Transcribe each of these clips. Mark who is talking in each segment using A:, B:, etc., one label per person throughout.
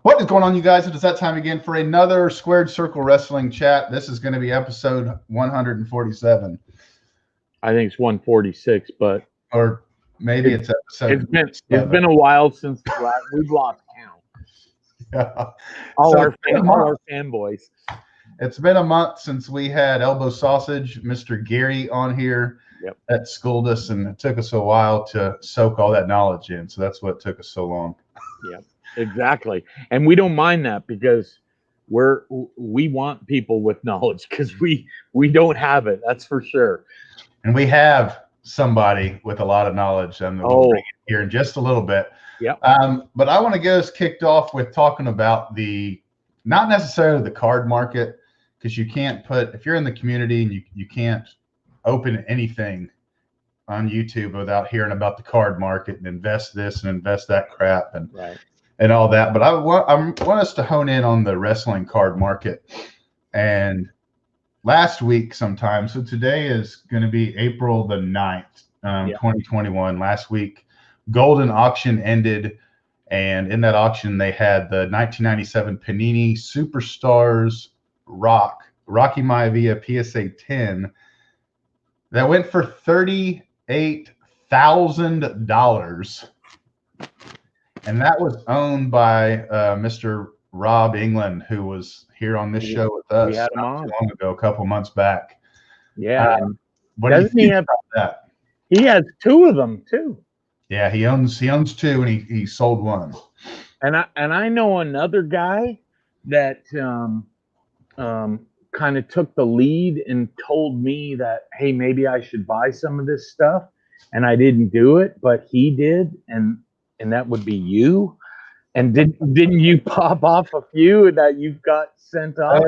A: What is going on, you guys? It is that time again for another Squared Circle Wrestling chat. This is going to be episode 147.
B: I think it's 146, but
A: or maybe it's episode.
B: It's been a while since we've lost count.
A: Yeah.
B: All our fanboys.
A: It's been a month since we had Elbow Sausage, Mr. Gary, on here.
B: Yep.
A: That schooled us, and it took us a while to soak all that knowledge in. So that's what took us so long.
B: Yeah. Exactly. And we don't mind that because we want people with knowledge because we don't have it. That's for sure.
A: And we have somebody with a lot of knowledge, and we'll bring it here in just a little bit.
B: Yeah.
A: But I want to get us kicked off with talking about not necessarily the card market, because you can't if you're in the community and you can't open anything on YouTube without hearing about the card market and invest this and invest that crap and
B: right.
A: And all that. But I want us to hone in on the wrestling card market. And last week sometime, so today is going to be April the 9th, 2021. Last week, Golden Auction ended. And in that auction, they had the 1997 Panini Superstars Rocky Maivia PSA 10 that went for $38,000. And that was owned by Mr. Rob England, who was here on this show with us
B: not too
A: long ago, a couple months back.
B: Yeah.
A: What do you think about that?
B: He has two of them too.
A: Yeah, he owns two, and he sold one.
B: And I know another guy that kind of took the lead and told me that, hey, maybe I should buy some of this stuff, and I didn't do it, but he did, and that would be you. And didn't you pop off a few that you've got sent off?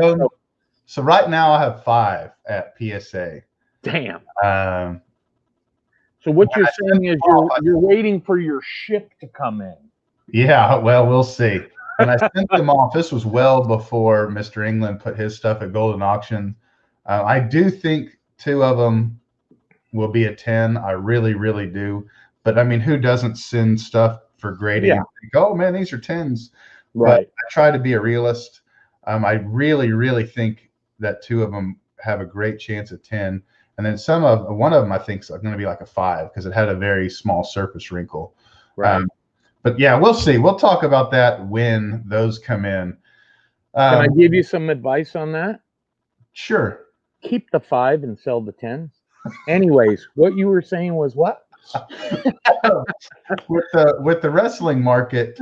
A: So right now I have 5 at PSA.
B: Damn. So what you're saying is you're waiting for your ship to come in.
A: Yeah, well, we'll see. When I sent them off, this was well before Mr. England put his stuff at Golden Auction. I do think 2 of them will be a 10. I really, really do. But I mean, who doesn't send stuff for grading?
B: Yeah.
A: Think, oh man, these are 10s.
B: Right.
A: But I try to be a realist. I really, really think that 2 of them have a great chance at 10. And then one of them I think is going to be like a 5 because it had a very small surface wrinkle.
B: Right.
A: But yeah, we'll see. We'll talk about that when those come in.
B: Can I give you some advice on that?
A: Sure.
B: Keep the 5 and sell the 10s. Anyways, what you were saying was what?
A: with the wrestling market,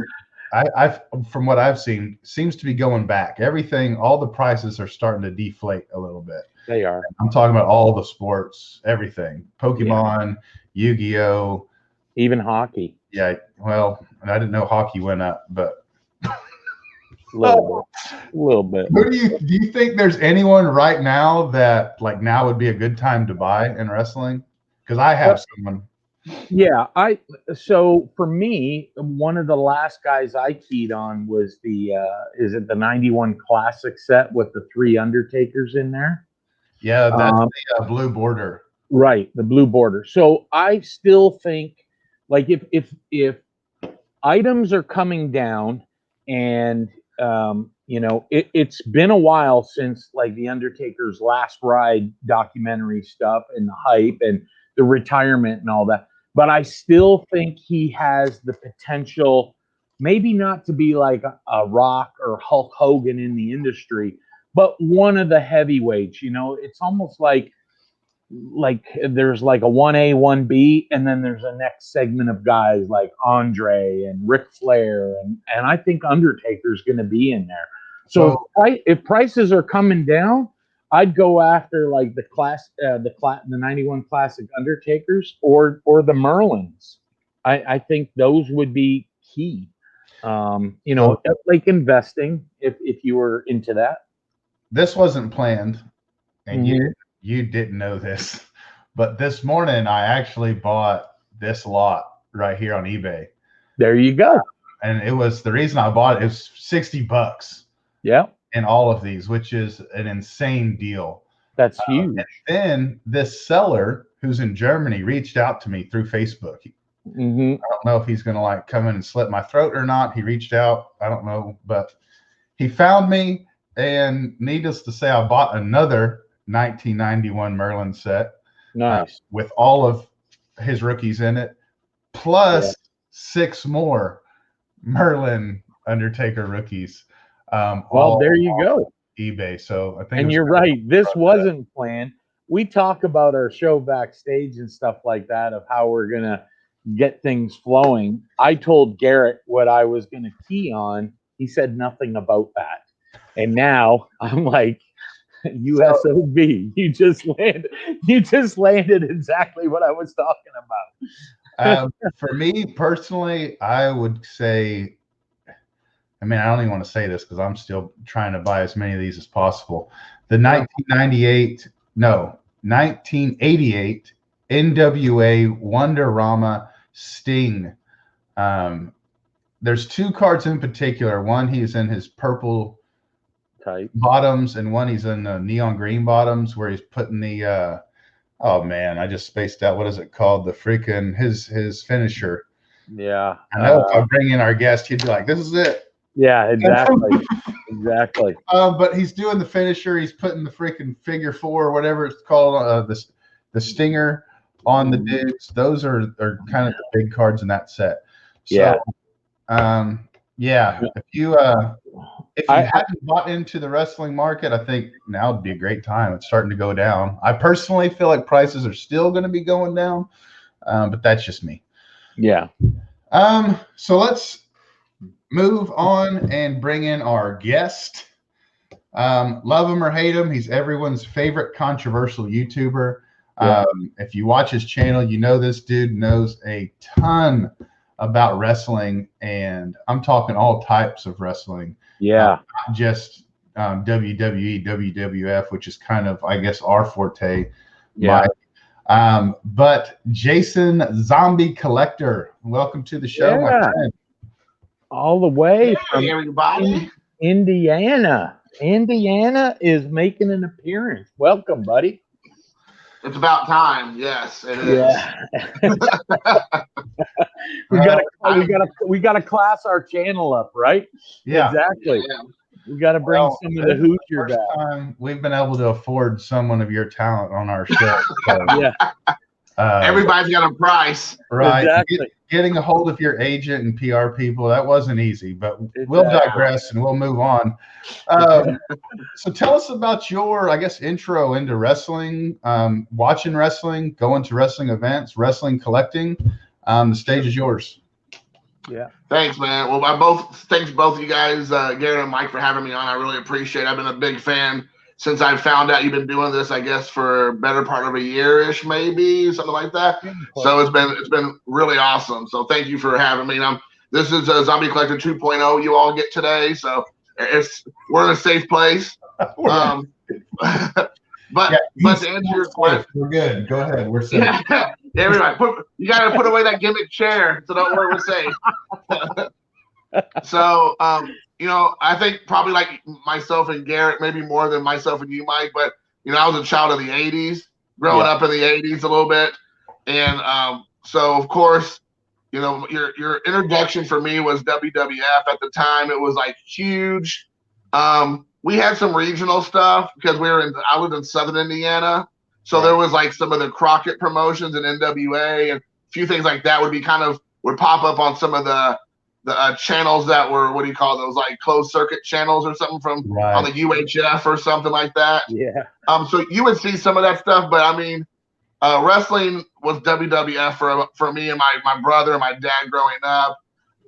A: I've from what I've seen, seems to be going back. Everything, all the prices are starting to deflate a little bit.
B: They are.
A: I'm talking about all the sports, everything. Pokemon, Yu-Gi-Oh,
B: even hockey.
A: Yeah, well, I didn't know hockey went up, but
B: a little bit.
A: Who do you think there's anyone right now that like now would be a good time to buy in wrestling? Because I have someone.
B: Yeah, so for me, one of the last guys I keyed on was the 91 Classic set with the 3 Undertakers in there.
A: Yeah, that's the blue border.
B: Right, the blue border. So I still think, like, if items are coming down, and it's been a while since like the Undertaker's Last Ride documentary stuff and the hype and the retirement and all that. But I still think he has the potential, maybe not to be like a Rock or Hulk Hogan in the industry, but one of the heavyweights. It's almost like there's like a 1A, 1B, and then there's a next segment of guys like Andre and Ric Flair, and I think Undertaker's going to be in there. So if prices are coming down, I'd go after like the 91 Classic Undertakers or the Merlins. I think those would be key. Like investing if you were into that.
A: This wasn't planned, and you didn't know this, but this morning I actually bought this lot right here on eBay.
B: There you go.
A: And it was the reason I bought it. It was $60.
B: Yeah.
A: In all of these, which is an insane deal.
B: That's huge.
A: And then this seller who's in Germany reached out to me through Facebook.
B: Mm-hmm.
A: I don't know if he's going to like come in and slit my throat or not. He reached out. I don't know, but he found me. And needless to say, I bought another 1991 Merlin set.
B: Nice.
A: With all of his rookies in it, plus 6 more Merlin Undertaker rookies.
B: Well, there you go.
A: eBay. So I think,
B: and you're right. This wasn't planned. We talk about our show backstage and stuff like that of how we're gonna get things flowing. I told Garrett what I was gonna key on. He said nothing about that, and now I'm like, USOB. You just landed exactly what I was talking about.
A: For me personally, I would say, I mean, I don't even want to say this because I'm still trying to buy as many of these as possible. The 1988 NWA Wonderama Sting. There's 2 cards in particular. One, he's in his purple
B: tight
A: bottoms, and one he's in the neon green bottoms, where he's putting the oh man, I just spaced out. What is it called? The freaking his finisher.
B: Yeah.
A: I know if I bring in our guest, he'd be like, "This is it."
B: Yeah, exactly. Exactly.
A: But he's doing the finisher. He's putting the freaking figure 4 or whatever it's called, the stinger on the dudes. Those are kind of the big cards in that set. So, if you hadn't bought into the wrestling market, I think now would be a great time. It's starting to go down. I personally feel like prices are still going to be going down, but that's just me.
B: Yeah.
A: So let's move on and bring in our guest. Love him or hate him, he's everyone's favorite controversial YouTuber. If you watch his channel, you know this dude knows a ton about wrestling, and I'm talking all types of wrestling.
B: Yeah.
A: Not just WWE, WWF, which is kind of, I guess, our forte.
B: Yeah.
A: But Jason Zombie Collector, welcome to the show, my friend.
B: All the way from
C: everybody.
B: Indiana. Indiana is making an appearance. Welcome, buddy.
C: It's about time. Yes, it is.
B: Yeah. we gotta class our channel up, right?
A: Yeah,
B: exactly.
C: Yeah.
B: We gotta bring some of the Hoosier back.
A: Time we've been able to afford someone of your talent on our show. So,
B: yeah.
C: Everybody's got a price.
A: Right.
B: Exactly.
A: Getting a hold of your agent and PR people, that wasn't easy, but we'll digress and we'll move on. So tell us about your, I guess, intro into wrestling, watching wrestling, going to wrestling events, wrestling collecting. The stage is yours.
C: Yeah. Thanks, man. Well, thanks both of you guys, Garrett and Mike, for having me on. I really appreciate it. I've been a big fan since I found out you've been doing this, I guess, for a better part of a year-ish, maybe something like that. So it's been really awesome. So thank you for having me. This is a Zombie Collector 2.0 you all get today. So we're in a safe place. But to answer your question,
A: we're good. Go ahead. We're safe.
C: Yeah, everybody, you got to put away that gimmick chair. So don't worry, we're safe. So, I think probably like myself and Garrett, maybe more than myself and you, Mike, but, I was a child of the 80s, growing up in the 80s a little bit. And so, of course, your introduction for me was WWF at the time. It was like huge. We had some regional stuff because I lived in Southern Indiana. So there was like some of the Crockett promotions and NWA and a few things like that would pop up on some of the channels that were, what do you call those, like closed circuit channels or something on the UHF or something like that.
B: Yeah.
C: So you would see some of that stuff, but I mean, wrestling was WWF for me and my brother and my dad growing up.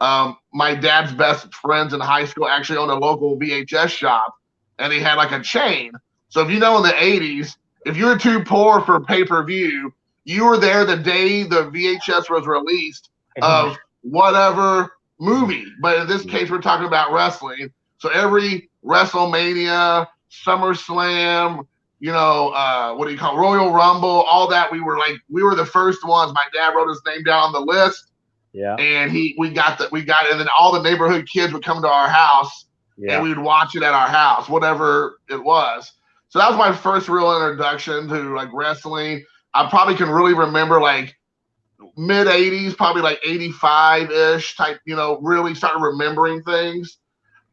C: My dad's best friends in high school actually owned a local VHS shop, and he had like a chain. So if in the 80s, if you were too poor for pay-per-view, you were there the day the VHS was released of whatever movie. But in this case, we're talking about wrestling. So every WrestleMania, SummerSlam, Royal Rumble, all that, we were the first ones. My dad wrote his name down on the list.
B: Yeah.
C: And we got it, and then all the neighborhood kids would come to our house and we would watch it at our house, whatever it was. So that was my first real introduction to like wrestling. I probably can really remember like mid 80s, probably like 85-ish type, really started remembering things.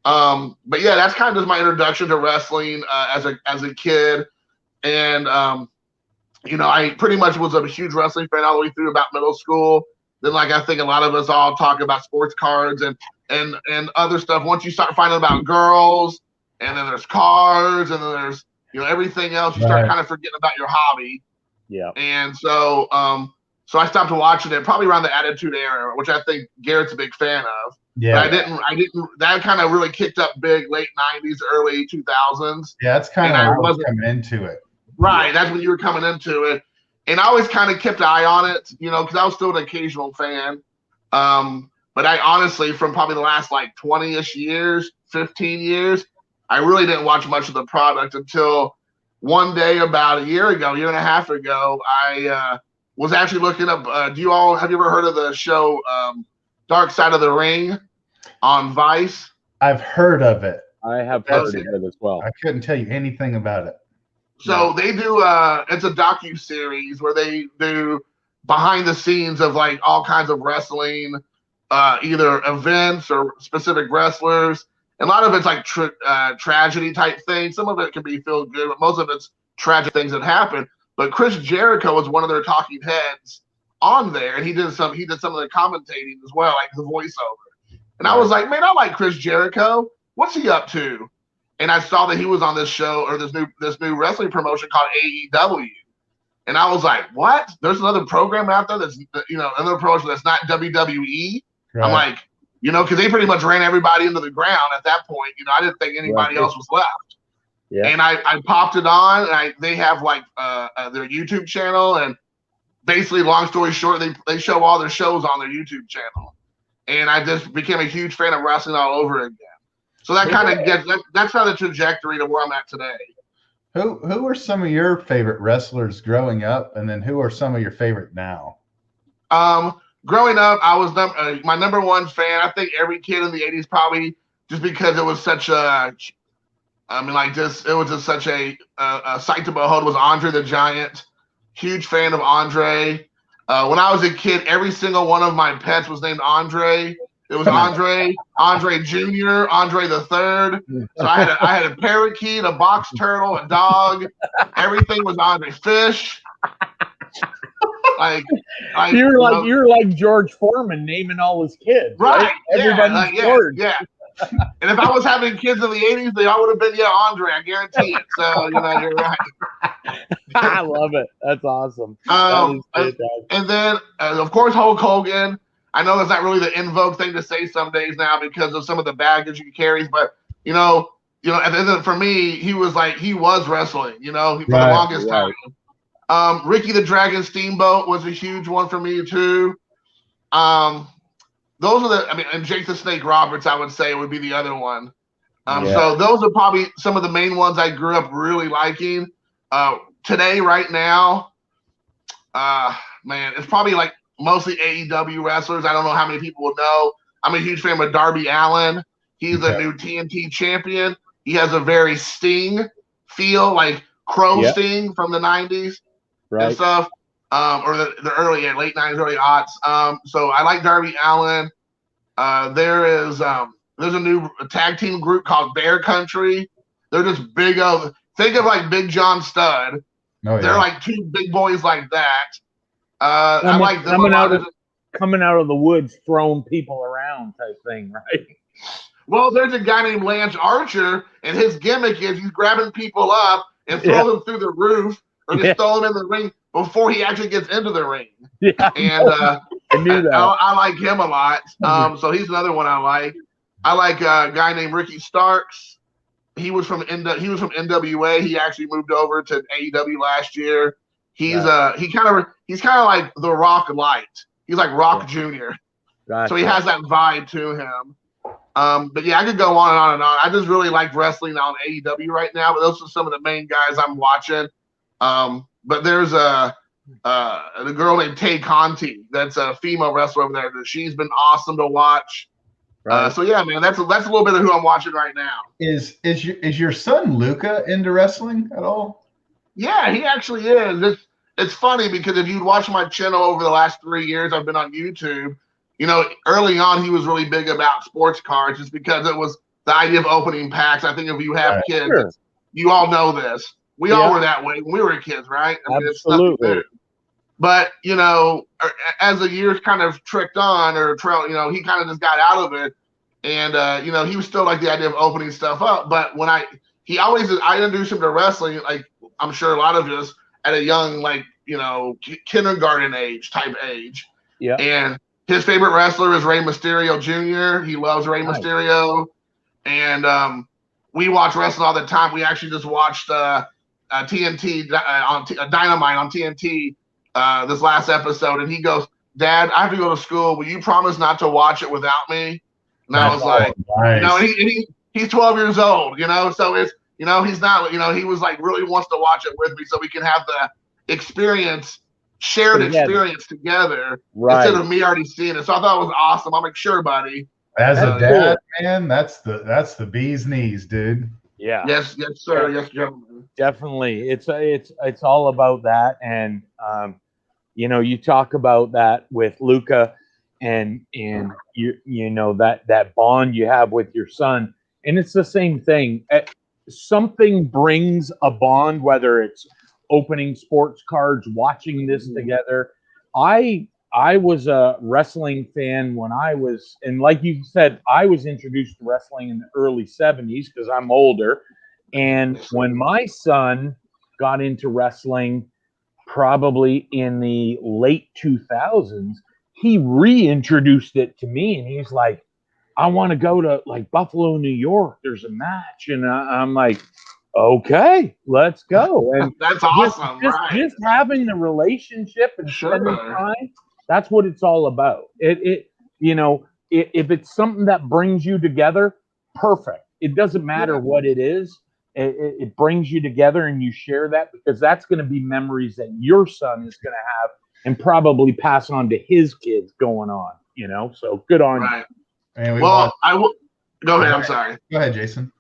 C: But yeah, that's kind of just my introduction to wrestling as a kid. And I pretty much was a huge wrestling fan all the way through about middle school. Then, like, I think a lot of us all talk about sports cards and other stuff. Once you start finding about girls, and then there's cars, and then there's everything else, you start kind of forgetting about your hobby.
B: Yeah.
C: And so so I stopped watching it probably around the Attitude Era, which I think Garrett's a big fan of.
A: Yeah.
C: But I didn't. That kind of really kicked up big late 90s, early 2000s.
A: Yeah, that's kind of when I was coming into it.
C: Right, that's when you were coming into it. And I always kind of kept an eye on it, because I was still an occasional fan. But I honestly, from probably the last like 20-ish years, 15 years, I really didn't watch much of the product until one day about a year and a half ago, I was actually looking up. Have you ever heard of the show Dark Side of the Ring on Vice?
A: I've heard of it.
B: I have heard of it as well.
A: I couldn't tell you anything about it.
C: So they do it's a docu-series where they do behind the scenes of like all kinds of wrestling, either events or specific wrestlers. And a lot of it's like tragedy type things. Some of it can be feel good, but most of it's tragic things that happen. But Chris Jericho was one of their talking heads on there, and he did some of the commentating as well, like the voiceover. And I was like, man, I like Chris Jericho. What's he up to? And I saw that he was on this show or this new wrestling promotion called AEW. And I was like, what? There's another program out there that's another promotion that's not WWE. Right. I'm like, because they pretty much ran everybody into the ground at that point. I didn't think anybody else was left. Yeah. And I popped it on, and they have like their YouTube channel, and basically, long story short, they show all their shows on their YouTube channel. And I just became a huge fan of wrestling all over again. So that kind of that's kind of the trajectory to where I'm at today.
A: Who were some of your favorite wrestlers growing up, and then who are some of your favorite now?
C: Growing up, I was my number one fan. I think every kid in the 80s probably, just because it was such a, it was just such a sight to behold, was Andre the Giant. Huge fan of Andre. When I was a kid, every single one of my pets was named Andre. It was Andre Jr., Andre the Third. So I had a parakeet, a box turtle, a dog. Everything was Andre. Fish.
B: You're like George Foreman naming all his kids.
C: Right.
B: Everybody's George.
C: Yeah. And if I was having kids in the 80s, they all would have been Andre. I guarantee it. So you're right.
B: I love it. That's awesome.
C: And then of course Hulk Hogan. I know that's not really the in vogue thing to say some days now because of some of the baggage he carries, but for me, he was wrestling, for the longest time. Ricky the Dragon Steamboat was a huge one for me too. Those are and Jake the Snake Roberts, I would say, would be the other one. So those are probably some of the main ones I grew up really liking. Today, right now, it's probably like mostly AEW wrestlers. I don't know how many people will know. I'm a huge fan of Darby Allin. He's a new TNT champion. He has a very Sting feel, like Sting from the 90s and stuff, or the early late 90s, early aughts. So I like Darby Allin. There's a new tag team group called Bear Country. They're just think of like Big John Studd. Oh, yeah. They're like two big boys like that. I like them
B: coming out of the woods, throwing people around type thing, right?
C: Well, there's a guy named Lance Archer, and his gimmick is he's grabbing people up and throwing them through the roof, or just throwing them in the ring before he actually gets into the ring. Yeah, and
B: I knew that.
C: I like him a lot. So he's another one I like. I like a guy named Ricky Starks. He was from NWA. He actually moved over to AEW last year. He's kind of like The Rock light. He's like Rock Jr. Gotcha. So he has that vibe to him. But yeah, I could go on and on and on. I just really like wrestling on AEW right now. But those are some of the main guys I'm watching. But there's a girl named Tay Conti that's a female wrestler over there. She's been awesome to watch. Right. So yeah, man, that's a little bit of who I'm watching right now.
A: Is your son Luca into wrestling at all?
C: Yeah, he actually is. it's funny because if you'd watch my channel over the last 3 years I've been on YouTube, you know, early on he was really big about sports cards just because it was the idea of opening packs. I think if you have kids,
B: Sure.
C: you all know this. We all were that way when we were kids, right? I mean,
B: Absolutely.
C: it's nothing new. But, you know, as the years kind of tricked on or trailed, you know, he kind of just got out of it. And, you know, he was still like the idea of opening stuff up. But when I introduced him to wrestling, like I'm sure a lot of us at a young, like, you know, kindergarten age.
B: Yeah.
C: And his favorite wrestler is Rey Mysterio Jr. He loves Rey Mysterio. And we watch wrestling all the time. We actually just watched TNT on Dynamite on TNT this last episode, and he goes, "Dad, I have to go to school. Will you promise not to watch it without me?" And I was like,
A: nice.
C: You know, and he's 12 years old, you know, so it's, you know, he's not, you know, he was like really wants to watch it with me so we can have the shared experience together instead of me already seeing it. So I thought it was awesome. I'm like, sure, buddy.
A: As a dad, man, that's the bee's knees, dude.
B: Yeah.
C: Yes, sir. Yes, gentlemen.
B: Definitely. It's all about that. And you know, you talk about that with Luca and you know that bond you have with your son. And it's the same thing. Something brings a bond, whether it's opening sports cards, watching this together. I was a wrestling fan when I was, and like you said, I was introduced to wrestling in the early 70s because I'm older. And when my son got into wrestling, probably in the late 2000s, he reintroduced it to me. And he's like, I want to go to like Buffalo, New York. There's a match. And I'm like, okay, let's go. And
C: that's awesome.
B: Just having the relationship and spending time. That's what it's all about. It you know, if it's something that brings you together, perfect. It doesn't matter what it is. It brings you together and you share that because that's going to be memories that your son is going to have and probably pass on to his kids going on, you know? So good on you.
A: And
C: go ahead. I'm sorry.
A: Go ahead, Jason.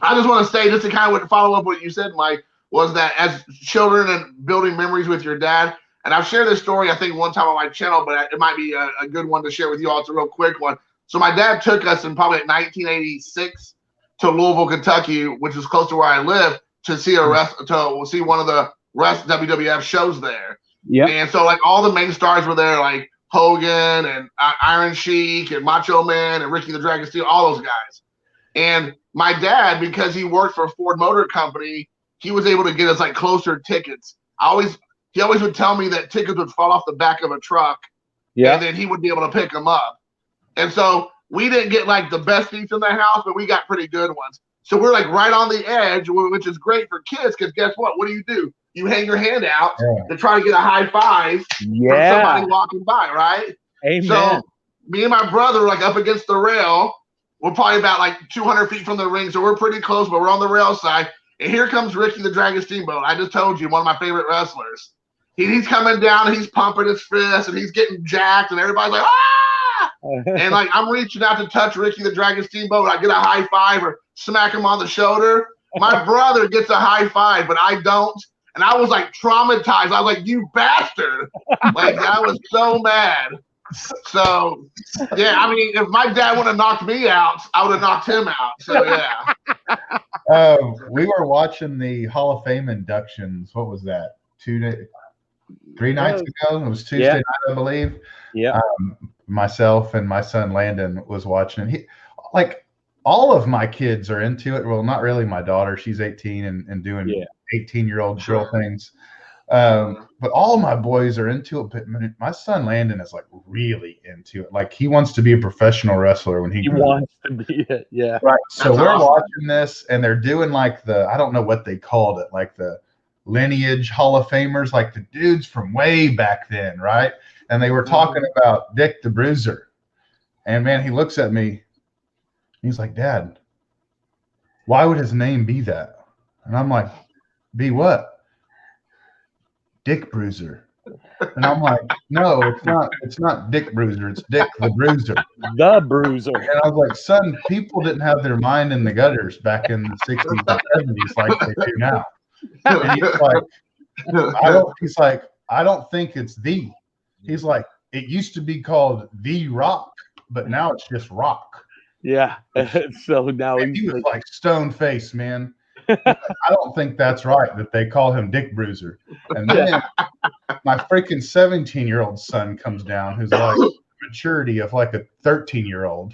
C: I just want to say, just to kind of follow up what you said, Mike, was that as children and building memories with your dad, and I've shared this story, I think, one time on my channel, but it might be a good one to share with you all. It's a real quick one. So my dad took us in probably 1986 to Louisville, Kentucky, which is close to where I live, to see see one of the WWF shows there.
B: Yeah.
C: And so like all the main stars were there, like Hogan and Iron Sheik and Macho Man and Ricky the Dragon Steel, all those guys. And my dad, because he worked for Ford Motor Company, he was able to get us like closer tickets. He always would tell me that tickets would fall off the back of a truck, and then he would be able to pick them up. And so we didn't get like the best seats in the house, but we got pretty good ones. So we're like right on the edge, which is great for kids because guess what? What do? You hang your hand out to try to get a high five from somebody walking by, right?
B: Amen.
C: So me and my brother are like up against the rail. We're probably about like 200 feet from the ring, so we're pretty close, but we're on the rail side. And here comes Ricky the Dragon Steamboat. I just told you, one of my favorite wrestlers. He's coming down and he's pumping his fist and he's getting jacked and everybody's like, ah! And like I'm reaching out to touch Ricky the Dragon Steamboat. I get a high five or smack him on the shoulder. My brother gets a high five, but I don't. And I was like traumatized. I was like, you bastard. Like I was so mad. So yeah, I mean, if my dad would have knocked me out, I would have knocked him out. So yeah.
A: We were watching the Hall of Fame inductions. What was that? 3 nights ago. It was Tuesday night, I believe.
B: Yeah.
A: Myself and my son Landon was watching. He, like, all of my kids are into it. Well, not really my daughter. She's 18 and doing 18-year-old girl things. But all of my boys are into it. But my son Landon is like really into it. Like he wants to be a professional wrestler when he
B: wants to be it. Yeah.
A: Right. So we're watching this and they're doing like I don't know what they called it, like the lineage Hall of Famers, like the dudes from way back then, right? And they were talking about Dick the Bruiser. And man, he looks at me. He's like, Dad, why would his name be that? And I'm like, be what? Dick Bruiser. And I'm like, no, it's not Dick Bruiser, it's Dick the Bruiser.
B: The Bruiser.
A: And I was like, son, people didn't have their mind in the gutters back in the 60s and 70s like they do now. And he's like, He's like, I don't think it's the. He's like, it used to be called The Rock, but now it's just Rock.
B: Yeah. So now
A: he was like stone face, man. I don't think that's right that they call him Dick Bruiser. And then my freaking 17-year-old son comes down who's like maturity of like a 13-year-old.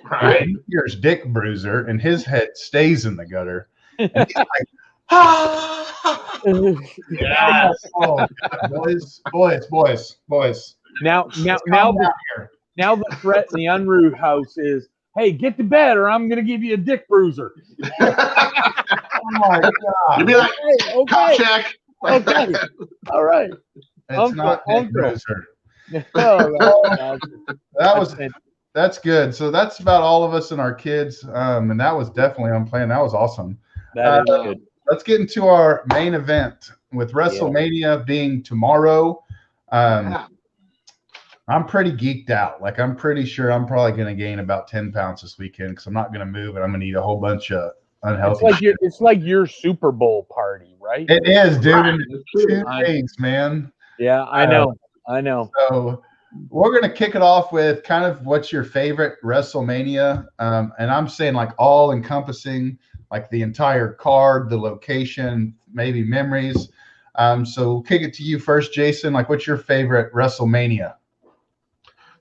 C: Right.
A: And he hears Dick Bruiser and his head stays in the gutter. And he's like, ah!
C: Yes.
A: Oh, boys.
B: Now the threat in the Unruh house is, hey, get to bed or I'm going to give you a Dick Bruiser.
A: Oh my God.
C: You'd be like,
B: okay.
C: Check.
B: Okay. All right.
A: It's not Dick Bruiser. That's good. So that's about all of us and our kids. And that was definitely unplanned. That was awesome.
B: That is good.
A: Let's get into our main event with WrestleMania being tomorrow. I'm pretty geeked out. Like, I'm pretty sure I'm probably going to gain about 10 pounds this weekend because I'm not going to move and I'm going to eat a whole bunch of unhealthy shit.
B: It's like your Super Bowl party, right?
A: It is, dude. Right. In 2 days, man.
B: Yeah, I know.
A: So we're going to kick it off with kind of what's your favorite WrestleMania. And I'm saying like all encompassing, like the entire card, the location, maybe memories. So we'll kick it to you first, Jason. Like, what's your favorite WrestleMania?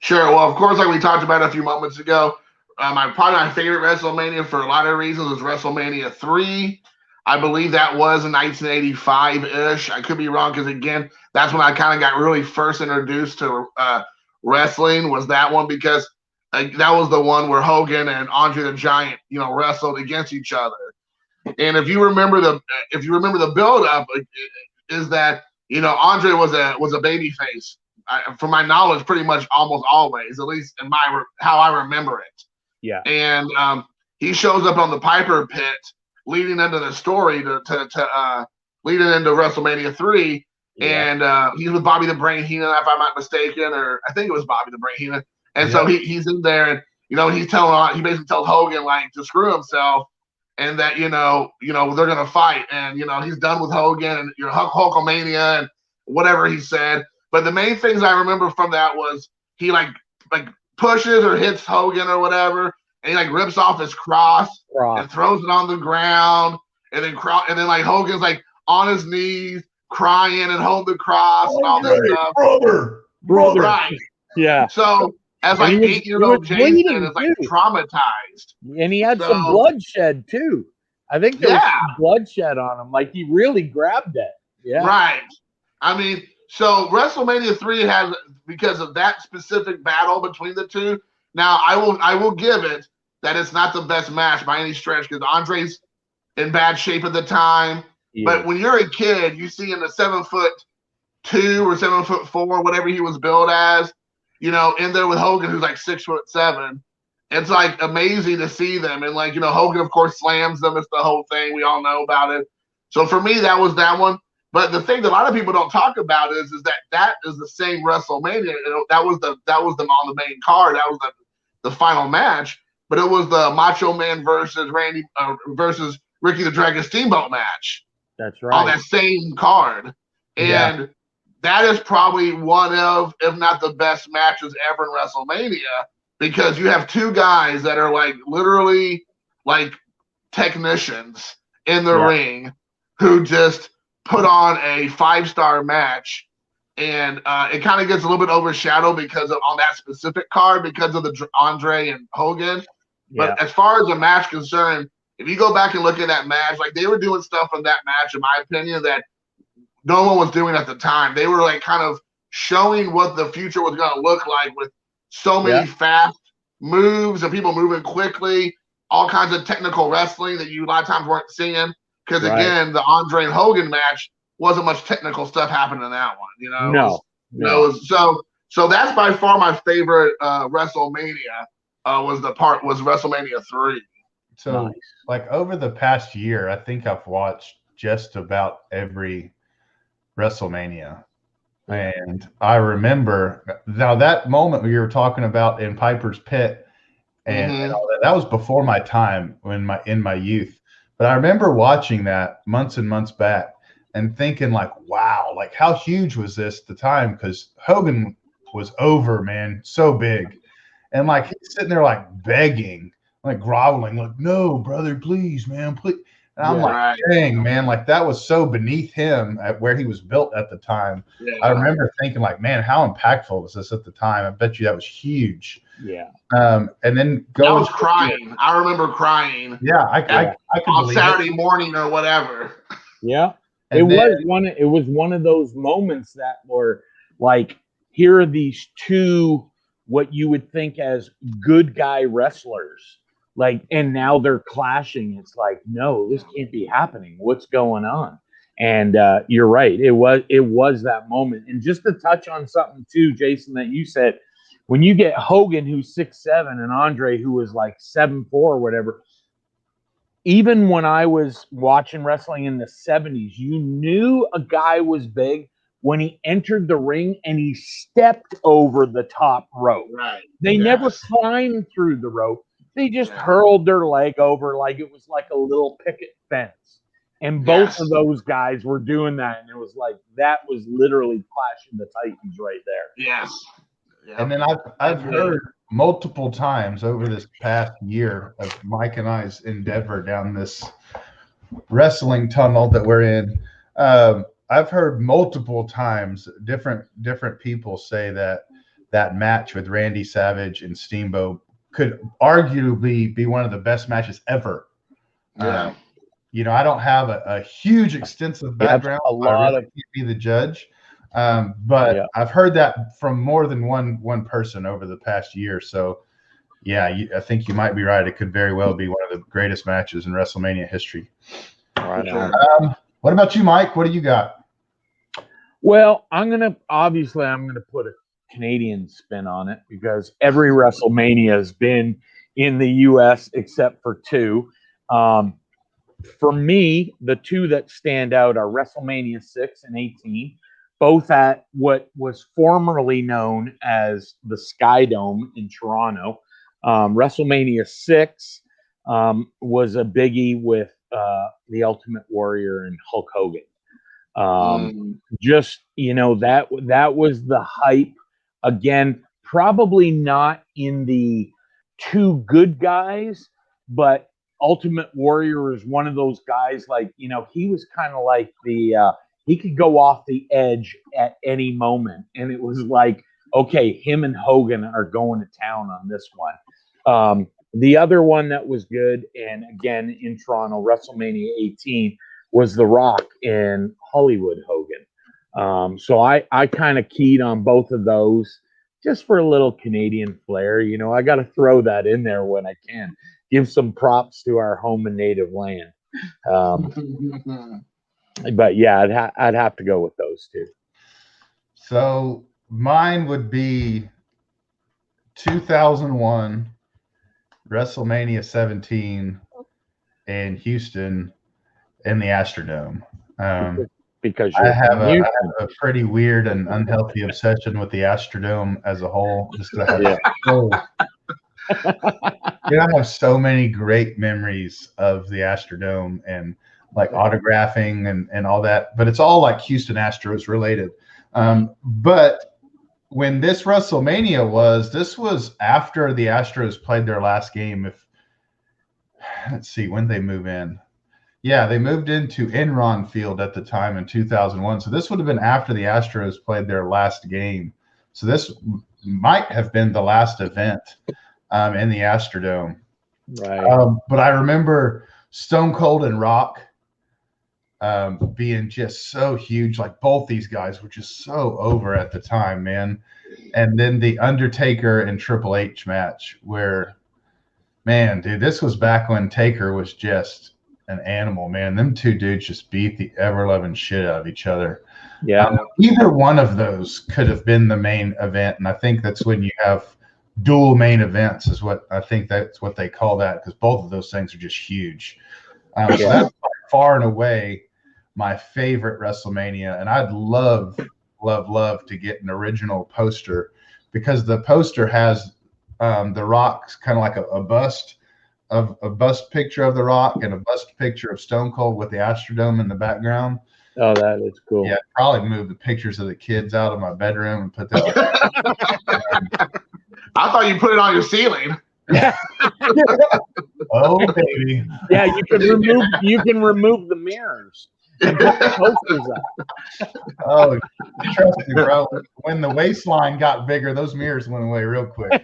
C: Sure. Well, of course, like we talked about a few moments ago, probably my favorite WrestleMania for a lot of reasons is WrestleMania 3. I believe that was in 1985-ish. I could be wrong because, again, that's when I kind of got really first introduced to wrestling, was that one, because that was the one where Hogan and Andre the Giant, wrestled against each other. And if you remember the build-up, is that Andre was a baby face. From my knowledge, pretty much almost always, at least in how I remember it.
B: Yeah.
C: And he shows up on the Piper Pit, leading into the story to leading into WrestleMania 3, and he's with Bobby the Brain Heenan, if I'm not mistaken, or I think it was Bobby the Brain Heenan. And so he's in there, and he basically tells Hogan like to screw himself, and that they're gonna fight, and he's done with Hogan and Hulkamania and whatever he said. But the main things I remember from that was he like pushes or hits Hogan or whatever, and he like rips off his cross and throws it on the ground, and then like Hogan's like on his knees crying and holding the cross and all this stuff.
A: Brother.
C: Right.
B: Yeah.
C: So as like 8-year-old Jason is like traumatized.
B: And he had some bloodshed too. I think there was some bloodshed on him. Like he really grabbed it. Yeah.
C: Right. I mean, so WrestleMania 3 has, because of that specific battle between the two. Now I will give it that it's not the best match by any stretch because Andre's in bad shape at the time. Yeah. But when you're a kid, you see in the 7'2" or 7'4", whatever he was billed as, in there with Hogan, who's like 6'7". It's like amazing to see them. And like, Hogan, of course, slams them. It's the whole thing. We all know about it. So for me, that was that one. But the thing that a lot of people don't talk about is that is the same WrestleMania. That was them on the main card. That was the final match. But it was the Macho Man versus Ricky the Dragon Steamboat match.
B: That's right.
C: On that same card. And that is probably one of, if not the best matches ever in WrestleMania, because you have two guys that are like literally like technicians in the ring who just put on a 5-star match, and it kind of gets a little bit overshadowed because of on that specific card because of the Andre and Hogan. But as far as the match concerned, if you go back and look at that match, like they were doing stuff in that match, in my opinion, that no one was doing at the time. They were like kind of showing what the future was going to look like with so many fast moves and people moving quickly, all kinds of technical wrestling that you a lot of times weren't seeing. Because again, the Andre and Hogan match wasn't much technical stuff happening in that one, No. So that's by far my favorite WrestleMania. Was WrestleMania 3.
A: So like over the past year, I think I've watched just about every WrestleMania, and I remember now that moment we were talking about in Piper's Pit, and all that was before my time in my youth. But I remember watching that months and months back, and thinking like, wow, like how huge was this at the time? Because Hogan was over, man, so big. And like he's sitting there like begging, like groveling, like, no, brother, please, man, please. And I'm like, dang, man, like that was so beneath him at where he was built at the time.
C: Yeah.
A: I remember thinking like, man, how impactful was this at the time? I bet you that was huge.
B: Yeah.
A: And then
C: I was crying. I remember crying.
A: Yeah, I could
C: on Saturday morning or whatever.
B: Yeah.
A: And
B: it was one of those moments that were like, here are these two what you would think as good guy wrestlers, like, and now they're clashing. It's like, no, this can't be happening. What's going on? And you're right. It was that moment. And just to touch on something too, Jason, that you said, when you get Hogan, who's 6'7", and Andre, who was like 7'4" or whatever, even when I was watching wrestling in the 70s, you knew a guy was big when he entered the ring and he stepped over the top rope.
C: Right.
B: They never climbed through the rope. They just hurled their leg over like it was like a little picket fence. And both of those guys were doing that. And it was like, that was literally clashing the Titans right there.
C: Yes.
A: Yep. And then I've heard multiple times over this past year of Mike and I's endeavor down this wrestling tunnel that we're in. I've heard multiple times different people say that match with Randy Savage and Steamboat could arguably be one of the best matches ever.
C: Yeah.
A: I don't have a huge extensive background. I really can't be the judge. But I've heard that from more than one person over the past year. So, I think you might be right. It could very well be one of the greatest matches in WrestleMania history.
B: Right.
A: What about you, Mike? What do you got?
B: Well, I'm gonna put a Canadian spin on it because every WrestleMania has been in the U.S. except for two. For me, the two that stand out are WrestleMania 6 and 18. Both at what was formerly known as the Sky Dome in Toronto. WrestleMania 6 was a biggie with the Ultimate Warrior and Hulk Hogan. Just, that was the hype. Again, probably not in the two good guys, but Ultimate Warrior is one of those guys like, he was kind of like he could go off the edge at any moment. And it was like, okay, him and Hogan are going to town on this one. The other one that was good, and again in Toronto, WrestleMania 18, was The Rock and Hollywood Hogan. So I kind of keyed on both of those just for a little Canadian flair. I got to throw that in there when I can. Give some props to our home and native land. But yeah, I'd have to go with those two.
A: So mine would be 2001, WrestleMania 17 in Houston in the Astrodome.
B: Because
A: I have a pretty weird and unhealthy obsession with the Astrodome as a whole. Just I have so many great memories of the Astrodome and like autographing and all that, but it's all like Houston Astros related. But when this WrestleMania this was after the Astros played their last game. Let's see, when did they move in? Yeah, they moved into Enron Field at the time in 2001. So this would have been after the Astros played their last game. So this might have been the last event in the Astrodome.
B: Right.
A: But I remember Stone Cold and Rock being just so huge. Like both these guys were just so over at the time, man. And then the Undertaker and Triple H match where, man, dude, this was back when Taker was just an animal, man. Them two dudes just beat the ever-loving shit out of each other.
B: Yeah.
A: Either one of those could have been the main event. And I think that's when you have dual main events is what I think that's what they call that, because both of those things are just huge. So that's far and away my favorite WrestleMania. And I'd love to get an original poster, because the poster has The Rock's kind of like a bust picture of The Rock and a bust picture of Stone Cold with the Astrodome in the background.
B: Oh, that is cool.
A: Yeah, I'd probably move the pictures of the kids out of my bedroom and put those.
C: I thought you put it on your ceiling.
A: Oh baby.
B: Yeah, you can remove the mirrors and put the posters up.
A: Oh, trust me, bro. When the waistline got bigger, those mirrors went away real quick.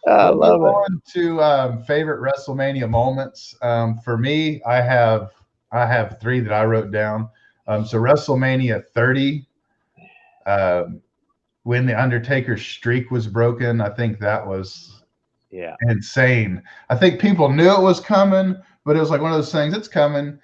B: I love it.
A: On to favorite WrestleMania moments. For me, I have 3 that I wrote down. So WrestleMania 30, when the Undertaker's streak was broken, I think that was insane. I think people knew it was coming, but it was like one of those things. It's coming,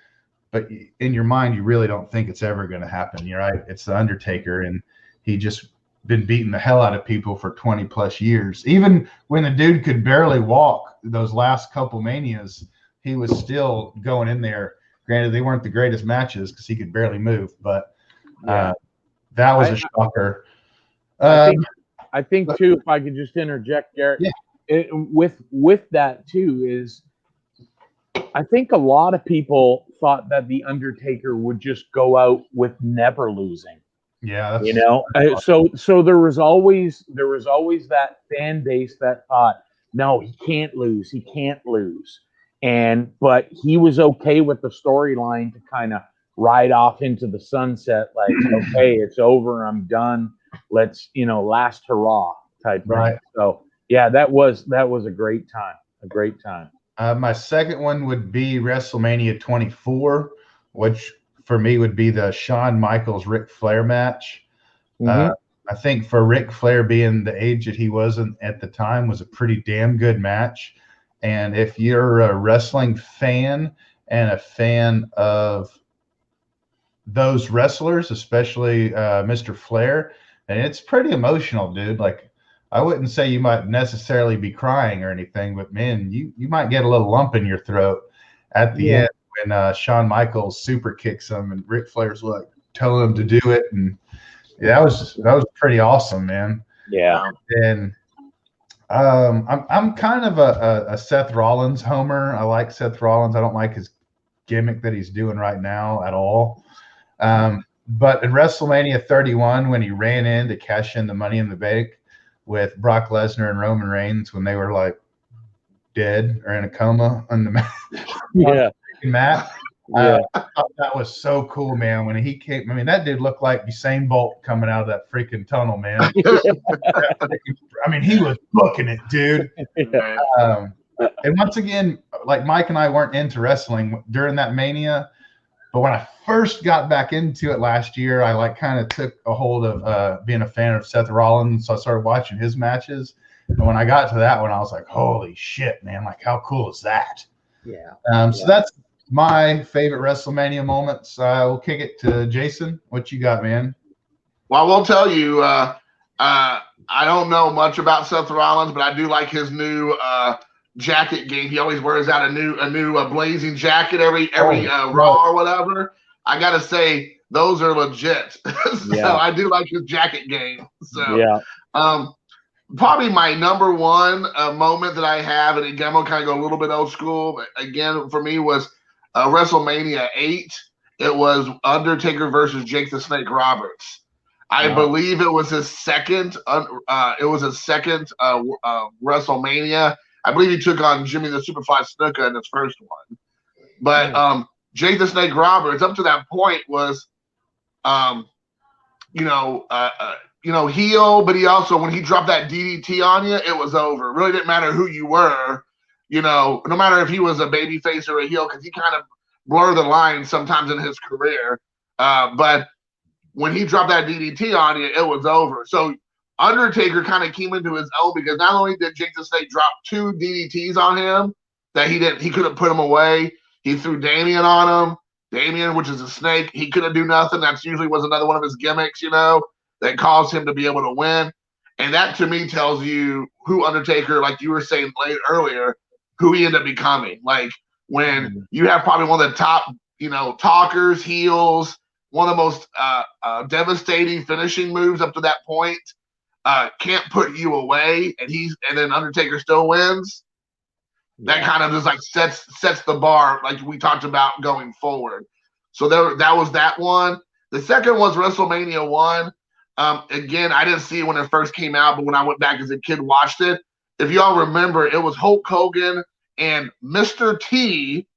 A: but in your mind, you really don't think it's ever going to happen. You're right. It's the Undertaker, and he just been beating the hell out of people for 20 plus years. Even when the dude could barely walk those last couple Manias, he was still going in there. Granted, they weren't the greatest matches because he could barely move, but that was a shocker.
B: I think too, if I could just interject, Garrett, with that too, is I think a lot of people thought that the Undertaker would just go out with never losing.
A: Yeah,
B: you know, so there was always that fan base that thought, no, he can't lose, but he was okay with the storyline to kind of ride off into the sunset, like, okay, it's over, I'm done, let's, last hurrah type thing. So yeah, that was a great time.
A: My second one would be WrestleMania 24, which for me would be the Shawn Michaels Ric Flair match. I think for Ric Flair being the age that he was at the time was a pretty damn good match. And if you're a wrestling fan and a fan of those wrestlers, especially Mr. Flair, and it's pretty emotional, dude. Like, I wouldn't say you might necessarily be crying or anything, but man, you might get a little lump in your throat at the end when Shawn Michaels super kicks him and Ric Flair's like telling him to do it, and that was pretty awesome, man.
B: Yeah.
A: And I'm kind of a Seth Rollins homer. I like Seth Rollins. I don't like his gimmick that he's doing right now at all. But in WrestleMania 31, when he ran in to cash in the Money in the Bank with Brock Lesnar and Roman Reigns when they were like dead or in a coma on the mat. I thought that was so cool, man. When he came, I mean, that dude looked like Usain Bolt coming out of that freaking tunnel, man. I mean, he was booking it, dude. And once again, like Mike and I weren't into wrestling during that Mania, but when I first got back into it last year, I like kind of took a hold of being a fan of Seth Rollins, so I started watching his matches. And when I got to that one, I was like, holy shit, man. Like, how cool is that? So that's my favorite WrestleMania moments. We'll kick it to Jason. What you got, man?
C: Well, I will tell you, I don't know much about Seth Rollins, but I do like his new jacket game. He always wears out a new blazing jacket every Raw or whatever. I gotta say, those are legit. So I do like his jacket game. So probably my number one moment that I have, and again, I'm gonna kind of go a little bit old school, but again, for me was WrestleMania 8. It was Undertaker versus Jake the Snake Roberts. I believe it was his second. WrestleMania. I believe he took on Jimmy the Superfly Snuka in his first one. But Jake the Snake Roberts, up to that point, was heel, but he also, when he dropped that DDT on you, it was over. It really didn't matter who you were, no matter if he was a babyface or a heel, because he kind of blurred the line sometimes in his career. But when he dropped that DDT on you, it was over. So Undertaker kind of came into his own, because not only did Jake the Snake drop 2 DDTs on him that he couldn't put him away, he threw Damien on him. Damien, which is a snake, he couldn't do nothing. That's usually was another one of his gimmicks, that caused him to be able to win. And that, to me, tells you who Undertaker, like you were saying earlier, who he ended up becoming. Like, when you have probably one of the top, talkers, heels, one of the most devastating finishing moves up to that point, can't put you away, and then Undertaker still wins. that kind of just like sets the bar, like we talked about going forward. So that was that one. The second was WrestleMania 1. Again, I didn't see it when it first came out, but when I went back as a kid, watched it. If y'all remember, it was Hulk Hogan and Mr. T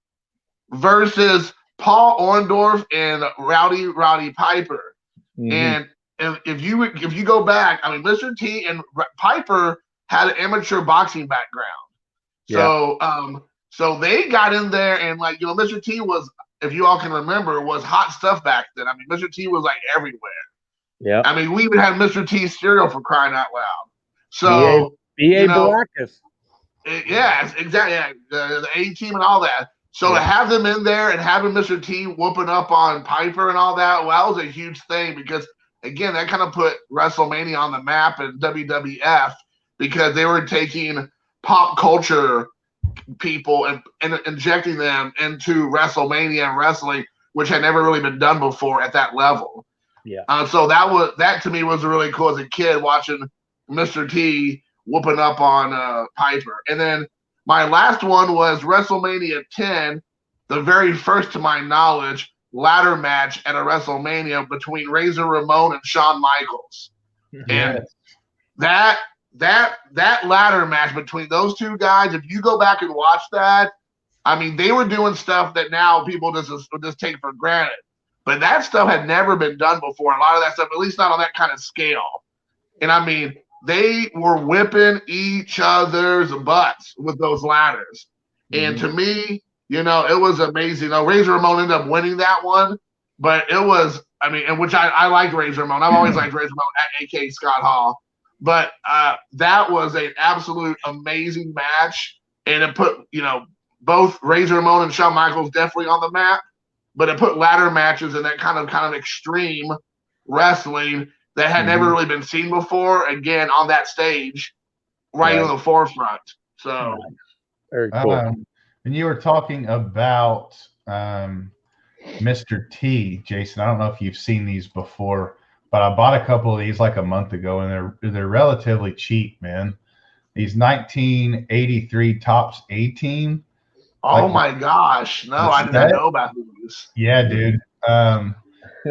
C: versus Paul Orndorff and Rowdy Piper. And if you go back, I mean, Mr. T and Piper had an amateur boxing background. So so they got in there, and like, you know, Mr. T was, if you all can remember, was hot stuff back then. I mean, Mr. T was like everywhere. Yeah. I mean, we even had Mr. T's cereal, for crying out loud. So
B: B.A. Baracus.
C: Yeah, exactly. Yeah, the A-team and all that. So to have them in there and having Mr. T whooping up on Piper and all that, well, that was a huge thing because, again, that kind of put WrestleMania on the map and WWF because they were taking pop culture people and injecting them into WrestleMania and wrestling, which had never really been done before at that level. Yeah. So that to me was really cool as a kid, watching Mr. T whooping up on Piper. And then my last one was WrestleMania 10, the very first, to my knowledge, ladder match at a WrestleMania between Razor Ramon and Shawn Michaels. And that ladder match between those two guys, if you go back and watch that, I mean, they were doing stuff that now people just take for granted. But that stuff had never been done before. A lot of that stuff, at least not on that kind of scale. And I mean, they were whipping each other's butts with those ladders. And to me, you know, it was amazing. Now, Razor Ramon ended up winning that one, but it was, I mean, and which I like Razor Ramon. I've always liked Razor Ramon, a.k.a. Scott Hall. But that was an absolute amazing match. And it put, you know, both Razor Ramon and Shawn Michaels definitely on the map. But it put ladder matches and that kind of extreme wrestling that had never really been seen before, again, on that stage, right in the forefront. So,
B: very cool.
A: And you were talking about Mr. T, Jason. I don't know if you've seen these before, but I bought a couple of these like a month ago, and they're relatively cheap, man. These 1983 Topps A-Team.
C: Oh my gosh! No, I didn't know about these.
A: Yeah, dude.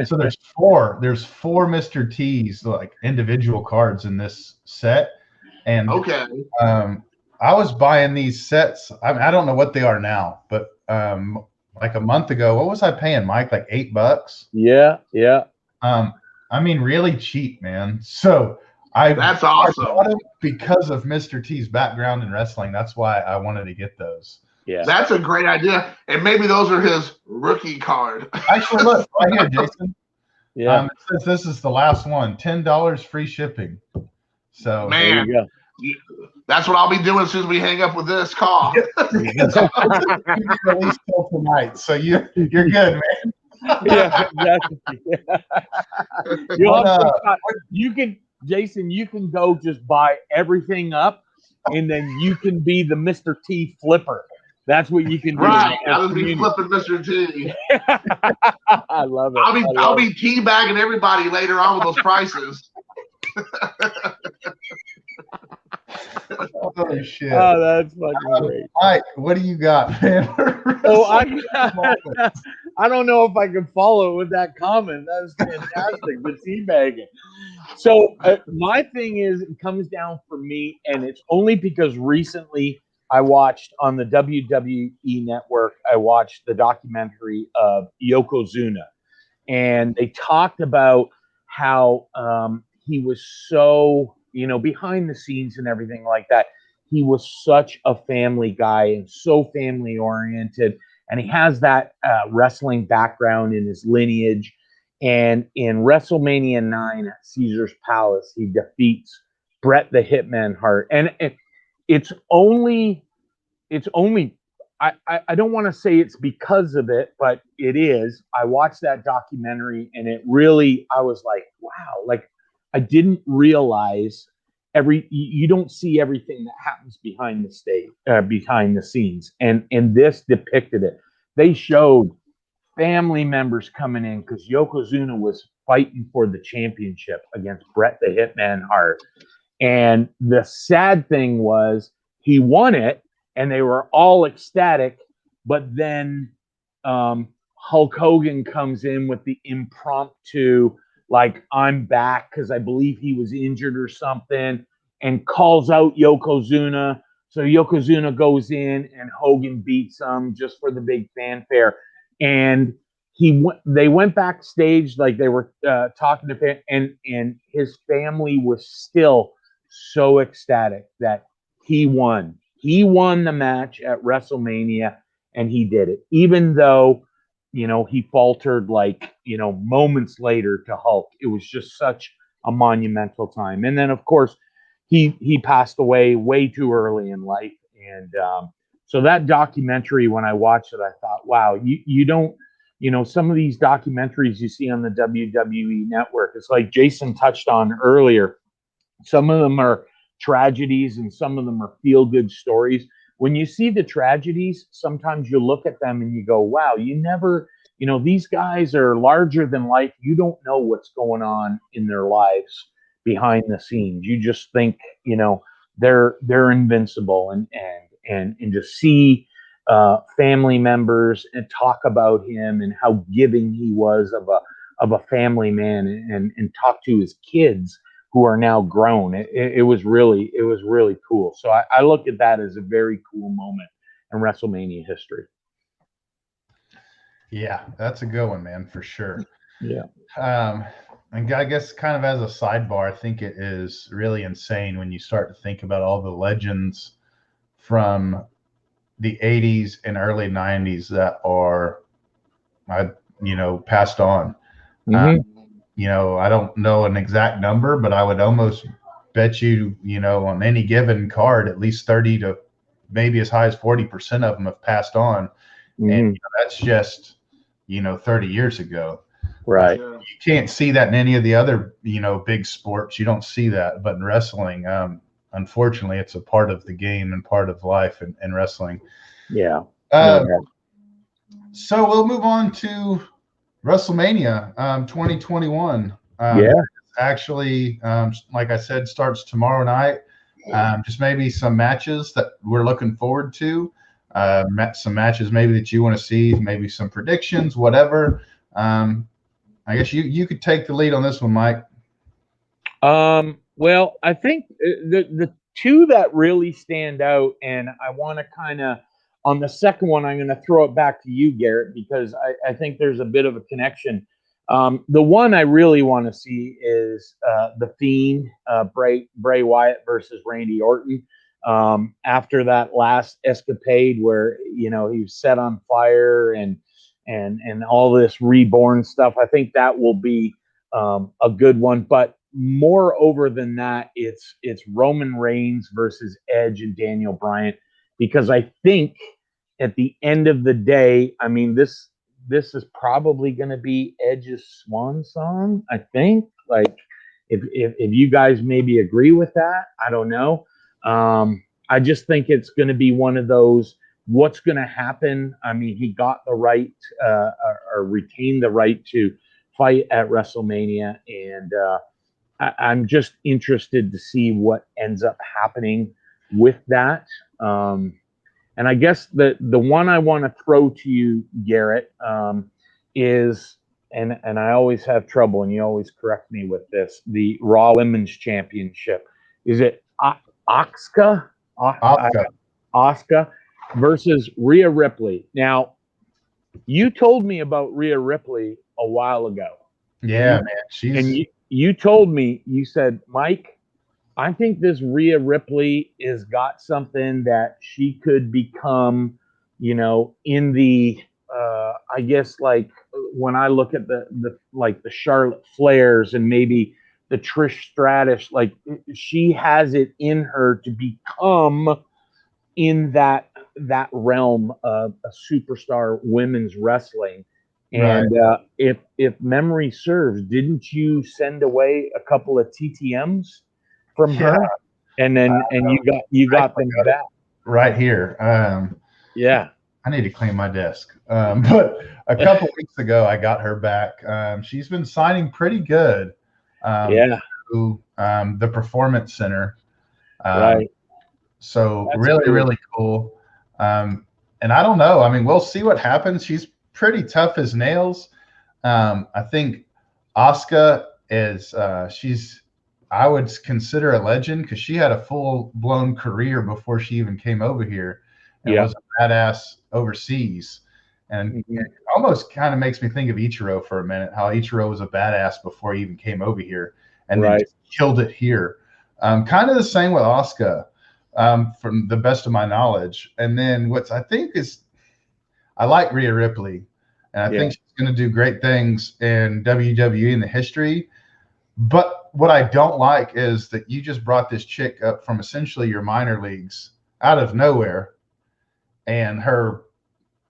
A: So there's four Mr. T's, like individual cards in this set, and I was buying these sets. I don't know what they are now, but like a month ago, what was I paying, Mike? Like $8?
B: Yeah.
A: I mean, really cheap, man. So
C: that's awesome.
A: I bought it because of Mr. T's background in wrestling. That's why I wanted to get those.
C: Yeah, that's a great idea, and maybe those are his rookie card.
A: Actually, look right here, Jason. Yeah, it says this is the last one. $10 free shipping. So
C: man, that's what I'll be doing as soon as we hang up with this call.
A: Released till tonight, so you're good, man.
B: Yeah, exactly. You can, Jason. You can go just buy everything up, and then you can be the Mr. T flipper. That's what you can do.
C: Right. I'll just be flipping Mr. T.
B: I love it.
C: I'll be teabagging everybody later on with those prices.
A: Oh shit.
B: Oh, that's fucking great.
A: Mike, what do you got, man?
B: I don't know if I can follow with that comment. That was fantastic. The teabagging. So my thing is, it comes down for me, and it's only because recently I watched on the WWE network, I watched the documentary of Yokozuna, and they talked about how he was so, you know, behind the scenes and everything like that. He was such a family guy and so family oriented, and he has that wrestling background in his lineage. And in WrestleMania 9 at Caesar's Palace, he defeats Bret the Hitman Hart, and it's only I don't want to say it's because of it, but it is. I watched that documentary, and it really, I was like, wow, like I didn't realize you don't see everything that happens behind the stage, behind the scenes, and this depicted it. They showed family members coming in because Yokozuna was fighting for the championship against Bret the Hitman Hart. And the sad thing was he won it, and they were all ecstatic. But then Hulk Hogan comes in with the impromptu, like, I'm back, because I believe he was injured or something, and calls out Yokozuna. So Yokozuna goes in and Hogan beats him just for the big fanfare. And they went backstage, like they were talking to him, and his family was still so ecstatic that he won. He won the match at WrestleMania, and he did it, even though, he faltered, like, moments later to Hulk. It was just such a monumental time. And then, of course, he passed away way too early in life. And so that documentary, when I watched it, I thought, wow, you don't, some of these documentaries you see on the WWE network, it's like Jason touched on earlier. Some of them are tragedies and some of them are feel-good stories. When you see the tragedies, sometimes you look at them and you go, wow, you never, these guys are larger than life. You don't know what's going on in their lives behind the scenes. You just think, they're invincible, and to see family members and talk about him and how giving he was of a family man, and talk to his kids who are now grown. It was really cool. So I look at that as a very cool moment in WrestleMania history.
A: Yeah, that's a good one, man, for sure.
B: Yeah.
A: And I guess kind of as a sidebar, I think it is really insane when you start to think about all the legends from the 80s and early 90s that are, passed on.
B: Mm-hmm.
A: I don't know an exact number, but I would almost bet you, on any given card, at least 30 to maybe as high as 40% of them have passed on.
B: Mm-hmm.
A: And that's just, 30 years ago.
B: Right.
A: You can't see that in any of the other, big sports. You don't see that. But in wrestling, unfortunately, it's a part of the game and part of life in wrestling.
B: Yeah.
A: So we'll move on to WrestleMania 2021. Actually, like I said, starts tomorrow night. Just maybe some matches that we're looking forward to. Some matches maybe that you want to see, maybe some predictions, whatever. I guess you could take the lead on this one, Mike.
B: Well, I think the two that really stand out, and I want to kind of, on the second one, I'm going to throw it back to you, Garrett, because I think there's a bit of a connection. The one I really want to see is The Fiend, Bray Wyatt versus Randy Orton. After that last escapade where, he was set on fire and all this reborn stuff, I think that will be a good one. But moreover than that, it's Roman Reigns versus Edge and Daniel Bryan, because I think at the end of the day, I mean, this is probably going to be Edge's swan song, I think. Like, if you guys maybe agree with that, I don't know. I just think it's going to be one of those, what's going to happen? I mean, he got the right or retained the right to fight at WrestleMania, and I'm just interested to see what ends up happening with that. And I guess the one I want to throw to you, Garrett, is, and I always have trouble, and you always correct me with this, the Raw Women's Championship. Is it Asuka? Asuka versus Rhea Ripley. Now, you told me about Rhea Ripley a while ago.
A: Yeah, man.
B: You told me, you said, Mike, I think this Rhea Ripley has got something that she could become, in the, I guess, like, when I look at the Charlotte Flairs and maybe the Trish Stratus, like, she has it in her to become in that realm of a superstar women's wrestling. And if memory serves, didn't you send away a couple of TTMs from her? And then you got them back
A: right here.
B: Yeah.
A: I need to clean my desk. But a couple weeks ago, I got her back. She's been signing pretty good. To the Performance Center.
B: Right.
A: So that's really, really cool. And I don't know. I mean, we'll see what happens. She's pretty tough as nails. I think Asuka is I would consider a legend because she had a full-blown career before she even came over here and was a badass overseas. And it almost kind of makes me think of Ichiro for a minute, how Ichiro was a badass before he even came over here and then killed it here. Kind of the same with Asuka, from the best of my knowledge. And then I like Rhea Ripley, and I think she's going to do great things in WWE in the history. But what I don't like is that you just brought this chick up from essentially your minor leagues out of nowhere, and her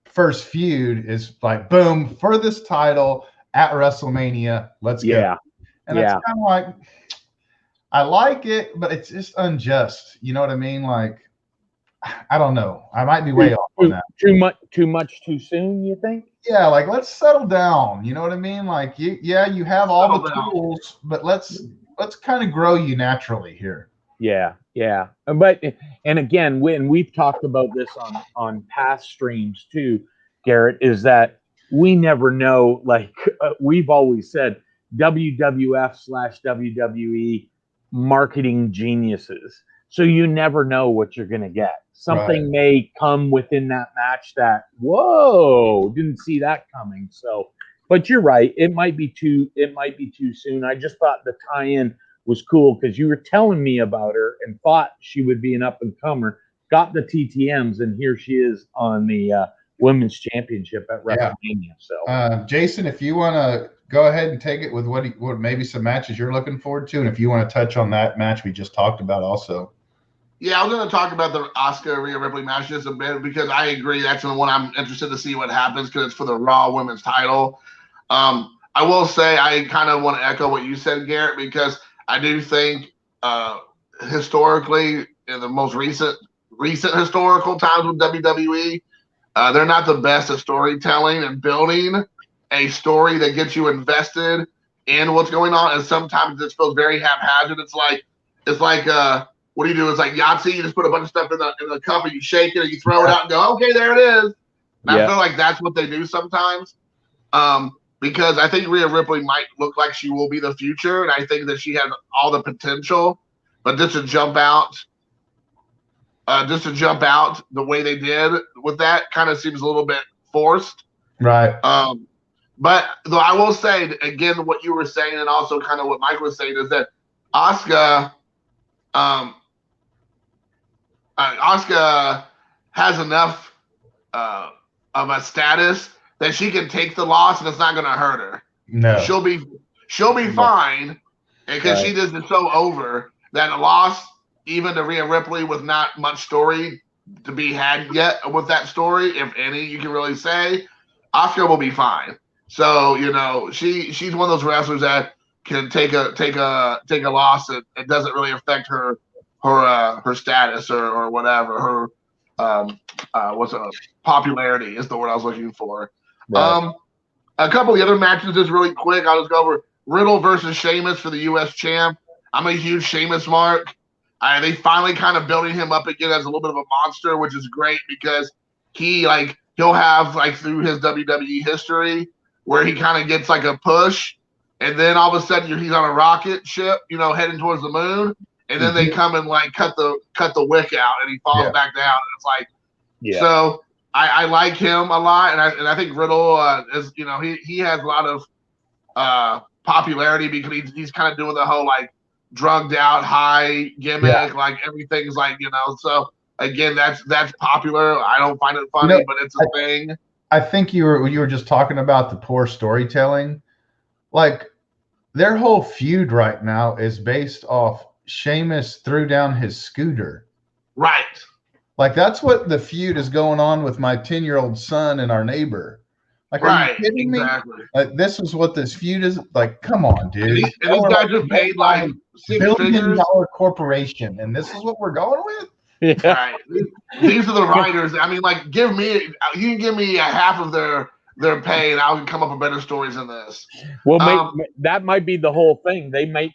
A: first feud is like, boom, for this title at WrestleMania, let's go. And it's kind of like, I like it, but it's just unjust. You know what I mean? Like, I don't know. I might be way off on that.
B: Too much too soon, you think?
A: Yeah, like, let's settle down. You know what I mean? Like, you have all the tools, but let's kind of grow you naturally here.
B: Yeah. But again, when we've talked about this on past streams too, Garrett, is that we never know. Like, we've always said, WWF/WWE Marketing Geniuses. So you never know what you're going to get. Something may come within that match that, whoa, didn't see that coming. So, but you're right. It might be too soon. I just thought the tie-in was cool because you were telling me about her and thought she would be an up-and-comer, got the TTMs, and here she is on the Women's Championship at WrestleMania. So,
A: Jason, if you want to go ahead and take it with what maybe some matches you're looking forward to, and if you want to touch on that match we just talked about also.
C: Yeah, I was going to talk about the Asuka Rhea Ripley match just a bit because I agree that's the one I'm interested to see what happens because it's for the Raw Women's title. I will say I kind of want to echo what you said, Garrett, because I do think historically, in the most recent historical times with WWE, they're not the best at storytelling and building a story that gets you invested in what's going on. And sometimes it feels very haphazard. It's like what do you do? It's like Yahtzee. You just put a bunch of stuff in the cup and you shake it and you throw it out and go, okay, there it is. And I feel like that's what they do sometimes. Because I think Rhea Ripley might look like she will be the future, and I think that she has all the potential. But just to jump out the way they did with that kind of seems a little bit forced.
A: Right.
C: But though I will say again, what you were saying, and also kind of what Mike was saying, is that Asuka has enough of a status that she can take the loss and it's not going to hurt her.
A: No,
C: she'll be fine, because she just is so over that a loss, even to Rhea Ripley, with not much story to be had yet with that story, if any, you can really say, Asuka will be fine. So she's one of those wrestlers that can take a loss. It doesn't really affect her status or whatever. Her popularity is the word I was looking for. Right. A couple of the other matches just really quick. I'll just go over Riddle versus Sheamus for the U.S. champ. I'm a huge Sheamus mark. They finally kind of building him up again as a little bit of a monster, which is great because he'll have through his WWE history where he kind of gets like a push, and then all of a sudden he's on a rocket ship, heading towards the moon, and then they come and cut the wick out, and he falls back down. And it's like, so I like him a lot, and I think Riddle is he has a lot of popularity because he's kind of doing the whole drugged out high gimmick, everything's so again that's popular. I don't find it funny, but it's a thing.
A: I think you were just talking about the poor storytelling. Their whole feud right now is based off Sheamus threw down his scooter.
C: Right.
A: That's what the feud is going on with my 10-year-old son and our neighbor. Are you kidding me? This is what this feud is. Come on, dude.
C: And these guys are paid $6 billion
A: corporation, and this is what we're going with?
C: Yeah. Right. These are the writers. I mean, you can give me a half of their pay, and I can come up with better stories than this.
B: Well, that might be the whole thing. They may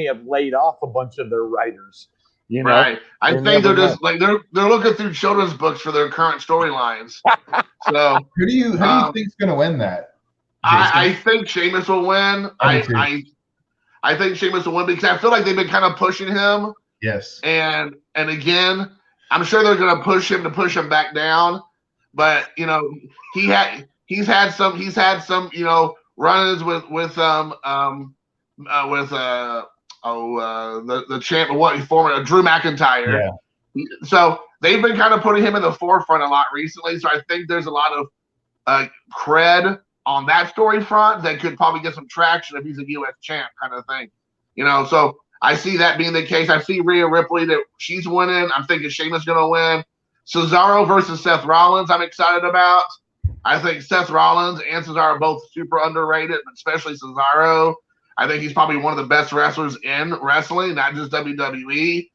B: have laid off a bunch of their writers. You know,
C: right. I
B: you
C: think
B: never
C: they're
B: know.
C: just like they're looking through children's books for their current storylines. So
A: Who do you think's going to win that?
C: I think Sheamus will win. I think Sheamus will win because I feel like they've been kind of pushing him.
A: Yes.
C: And again, I'm sure they're going to push him back down. But you know, he's had some you know run-ins with the champ, former Drew McIntyre. Yeah. So they've been kind of putting him in the forefront a lot recently. So I think there's a lot of cred on that story front that could probably get some traction if he's a U.S. champ kind of thing. You know, so I see that being the case. I see Rhea Ripley that she's winning. I'm thinking Sheamus going to win. Cesaro versus Seth Rollins, I'm excited about. I think Seth Rollins and Cesaro are both super underrated, especially Cesaro. I think he's probably one of the best wrestlers in wrestling, not just WWE.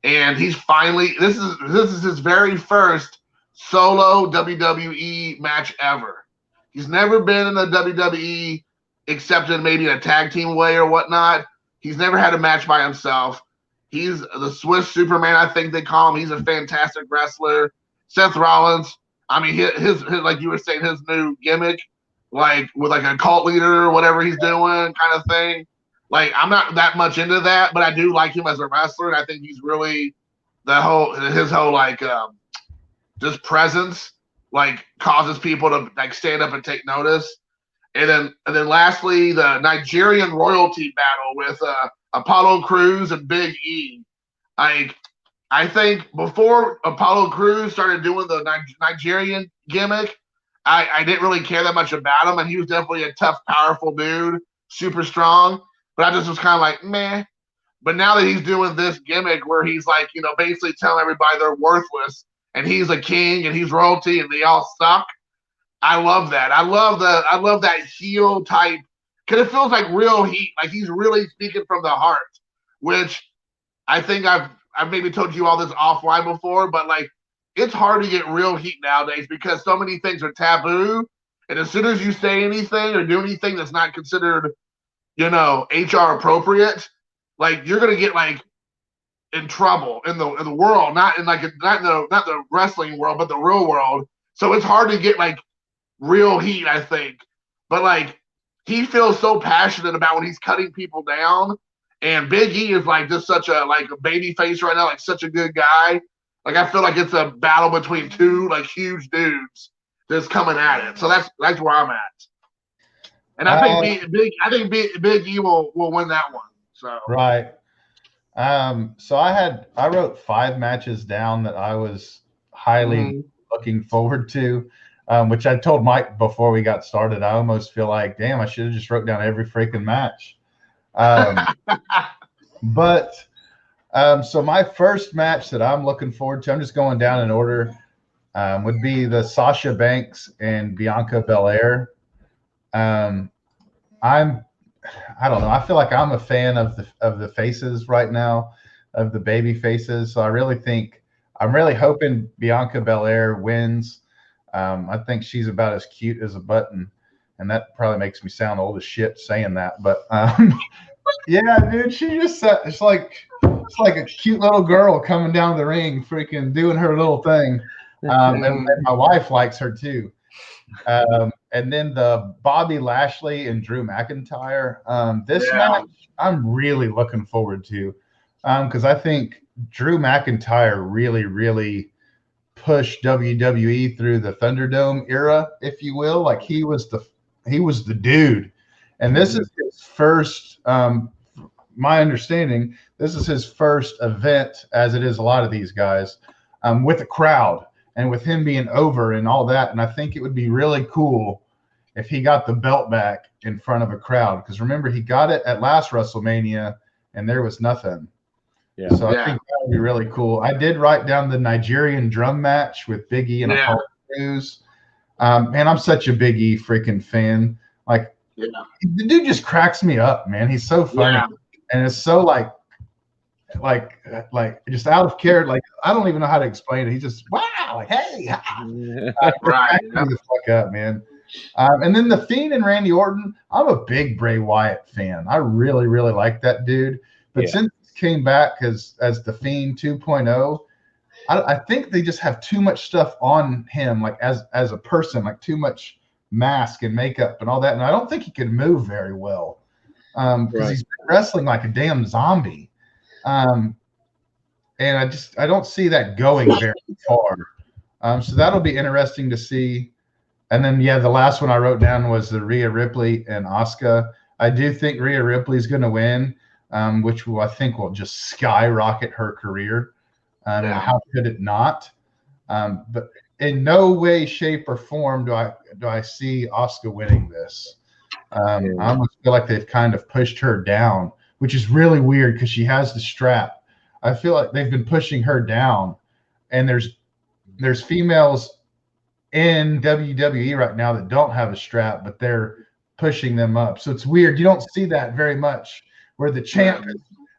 C: And he's finally this is his very first solo WWE match ever. He's never been in the WWE except in maybe a tag team way or whatnot. He's never had a match by himself. He's the Swiss Superman, I think they call him. He's a fantastic wrestler. Seth Rollins, I mean, his like you were saying, his new gimmick, like with like a cult leader or whatever he's doing kind of thing. Like, I'm not that much into that, but I do like him as a wrestler, and I think he's really his whole like just presence like causes people to like stand up and take notice. And then lastly, the Nigerian royalty battle with Apollo Crews and Big E. I think before Apollo Crews started doing the Nigerian gimmick, I didn't really care that much about him, and he was definitely a tough, powerful dude, super strong. But I just was kind of like, meh. But now that he's doing this gimmick where he's like, you know, basically telling everybody they're worthless, and he's a king and he's royalty and they all suck. I love that. I love that heel type because it feels like real heat. Like he's really speaking from the heart, which I think I've maybe told you all this offline before, but like it's hard to get real heat nowadays because so many things are taboo. And as soon as you say anything or do anything that's not considered, you know, HR appropriate, like you're gonna get like in trouble in the world, not in the wrestling world, but the real world. So it's hard to get like real heat, I think. But like he feels so passionate about when he's cutting people down. And Big E is like just such a baby face right now, like such a good guy. Like I feel like it's a battle between two like huge dudes that's coming at it. So that's where I'm at. And I think Big E will win that one. So
A: right. So I wrote 5 matches down that I was highly looking forward to, which I told Mike before we got started. I almost feel like, damn, I should have just wrote down every freaking match. But so my first match that I'm looking forward to, I'm just going down in order, would be the Sasha Banks and Bianca Belair. I don't know. I feel like I'm a fan of the faces right now, of the baby faces. So I really think I'm really hoping Bianca Belair wins. I think she's about as cute as a button, and that probably makes me sound old as shit saying that. But yeah, dude, she just it's like a cute little girl coming down the ring, freaking doing her little thing. And my wife likes her too. And then the Bobby Lashley and Drew McIntyre. This match I'm really looking forward to because I think Drew McIntyre really, really pushed WWE through the Thunderdome era, if you will. Like he was the dude. And this is his first, my understanding, this is his first event, as it is a lot of these guys, with a crowd and with him being over and all that. And I think it would be really cool if he got the belt back in front of a crowd. Because remember, he got it at last WrestleMania and there was nothing. Yeah. So I think that would be really cool. I did write down the Nigerian drum match with Big E and Apollo Crews. Man, I'm such a Big E freaking fan. Like, the dude just cracks me up, man. He's so funny. And it's so like just out of character. Like, I don't even know how to explain it. He's just, wow, like, hey. Right. The fuck up, man. And then The Fiend and Randy Orton. I'm a big Bray Wyatt fan. I really, really like that dude. But since came back as the Fiend 2.0. I think they just have too much stuff on him, like as a person, like too much mask and makeup and all that. And I don't think he can move very well because he's been wrestling like a damn zombie. And I don't see that going very far. So that'll be interesting to see. And then, the last one I wrote down was the Rhea Ripley and Asuka. I do think Rhea Ripley is going to win, which I think will just skyrocket her career. How could it not? But in no way, shape, or form do I see Asuka winning this. I almost feel like they've kind of pushed her down, which is really weird because she has the strap. I feel like they've been pushing her down, and there's females in WWE right now that don't have a strap, but they're pushing them up. So it's weird. You don't see that very much where the champ,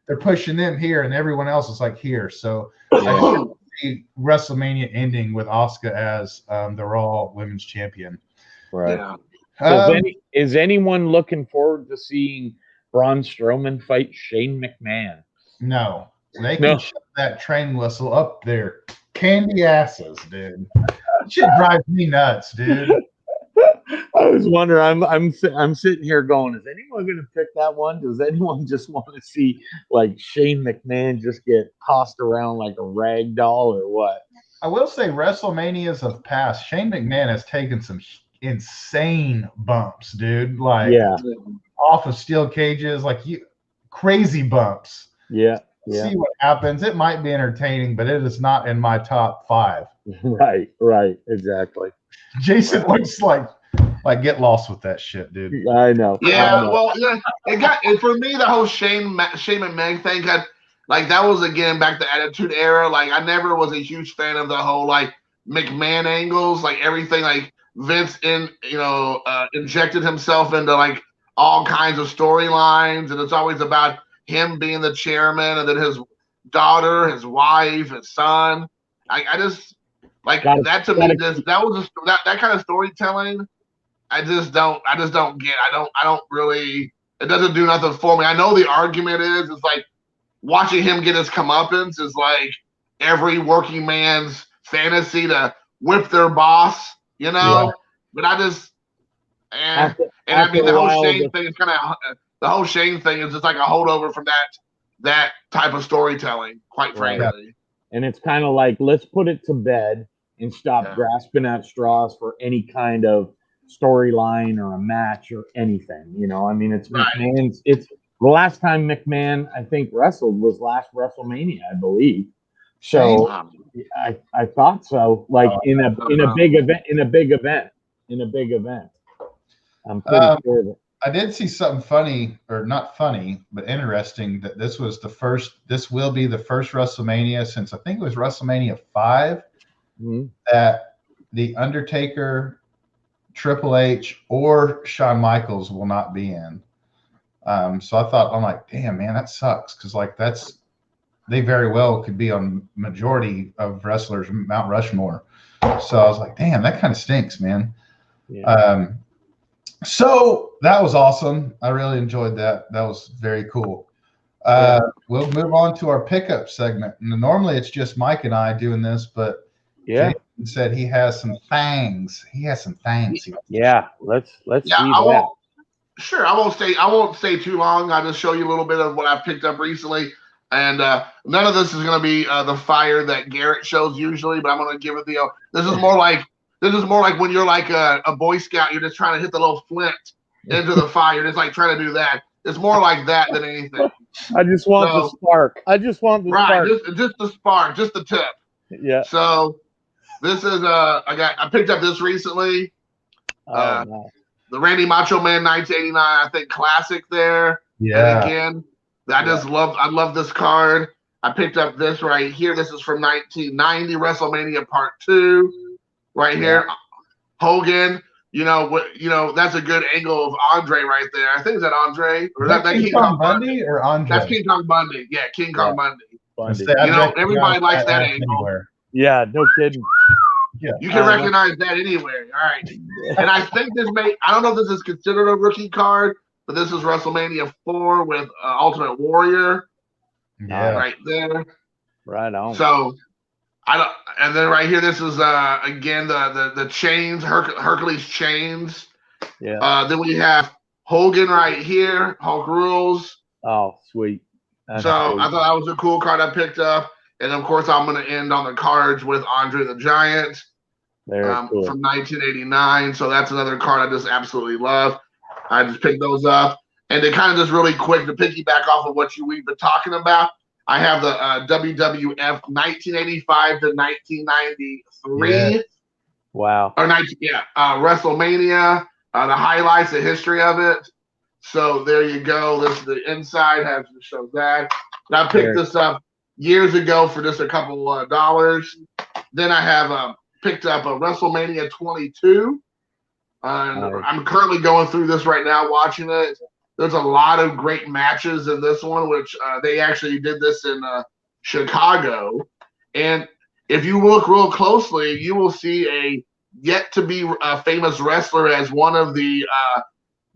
A: they're pushing them here and everyone else is like here. So I see WrestleMania ending with Asuka as the Raw Women's Champion.
B: Right. So is anyone looking forward to seeing Braun Strowman fight Shane McMahon?
A: No. They can shut that train whistle up there. Candy asses, dude. That shit drives me nuts, dude.
B: I was wondering. I'm sitting here going, is anyone going to pick that one? Does anyone just want to see like Shane McMahon just get tossed around like a rag doll or what?
A: I will say WrestleManias of past, Shane McMahon has taken some insane bumps, dude. Like off of steel cages, like crazy bumps.
B: Yeah.
A: See what happens. It might be entertaining, but it is not in my top 5.
B: Right, exactly.
A: Jason looks like get lost with that shit, dude.
B: I know.
C: Yeah, well, it for me the whole Shane McMahon thing got like that was again back to Attitude Era. Like I never was a huge fan of the whole like McMahon angles, like everything like Vince injected himself into like all kinds of storylines, and it's always about him being the chairman, and then his daughter, his wife, his son. I just like that to me. That kind of storytelling. I just don't get. I don't really. It doesn't do nothing for me. I know the argument is it's like watching him get his comeuppance is like every working man's fantasy to whip their boss, But I just I mean the whole Shane thing is kind of. The whole Shane thing is just like a holdover from that type of storytelling, quite frankly.
B: And it's kind of like, let's put it to bed and stop grasping at straws for any kind of storyline or a match or anything. I mean, it's McMahon's. It's the last time McMahon, I think, wrestled was last WrestleMania, I believe. So I thought so. Like in a big event. I'm pretty sure that.
A: I did see something funny, or not funny, but interesting, that this will be the first WrestleMania since I think it was WrestleMania 5 that The Undertaker, Triple H, or Shawn Michaels will not be in. So I'm like, damn, man, that sucks. Because like they very well could be on majority of wrestlers Mount Rushmore. So I was like, damn, that kind of stinks, man. Yeah. So that was awesome. I really enjoyed that. That was very cool. We'll move on to our pickup segment. And normally it's just Mike and I doing this, but Jason said he has some things. Let's see
B: that.
C: Sure. I won't stay too long. I'll just show you a little bit of what I've picked up recently. And none of this is going to be the fire that Garrett shows usually, but I'm going to give it this is more like when you're like a Boy Scout, you're just trying to hit the little flint into the fire. You're just like trying to do that. It's more like that than anything.
B: I just want the spark.
C: Spark. Just the spark, just the tip.
B: Yeah.
C: So this is I picked up this recently.
B: Nice.
C: The Randy Macho Man 1989, I think classic there.
A: Yeah.
C: And again, I love this card. I picked up this right here. This is from 1990 WrestleMania Part 2. Right here, Hogan. That's a good angle of Andre right there. I think is that Andre or is that
A: King Kong Bundy or Andre?
C: That's King Kong Bundy. Yeah, King Kong Bundy.
A: Everybody
C: likes that angle.
A: Anywhere.
B: Yeah, no kidding.
C: Yeah. You can recognize that anywhere. All right. And I think I don't know if this is considered a rookie card, but this is WrestleMania 4 with Ultimate Warrior.
A: Yeah.
C: Right there.
B: Right on.
C: So I don't, and then right here, this is again the chains, Hercules chains.
B: Yeah.
C: Then we have Hogan right here, Hulk rules.
B: Oh, sweet. That's
C: so
B: sweet.
C: I thought that was a cool card I picked up. And of course, I'm going to end on the cards with Andre the Giant
B: Cool.
C: from 1989. So that's another card I just absolutely love. I just picked those up. And to kind of just really quick to piggyback off of what we've been talking about, I have the WWF 1985 to 1993.
B: Yeah. Wow.
C: Or WrestleMania, the highlights, the history of it. So there you go. This is the inside, has to show that. And I picked this up years ago for just a couple dollars. Then I have picked up a WrestleMania 22. I'm currently going through this right now, watching it. There's a lot of great matches in this one, which they actually did this in Chicago. And if you look real closely, you will see a yet-to-be famous wrestler as one of the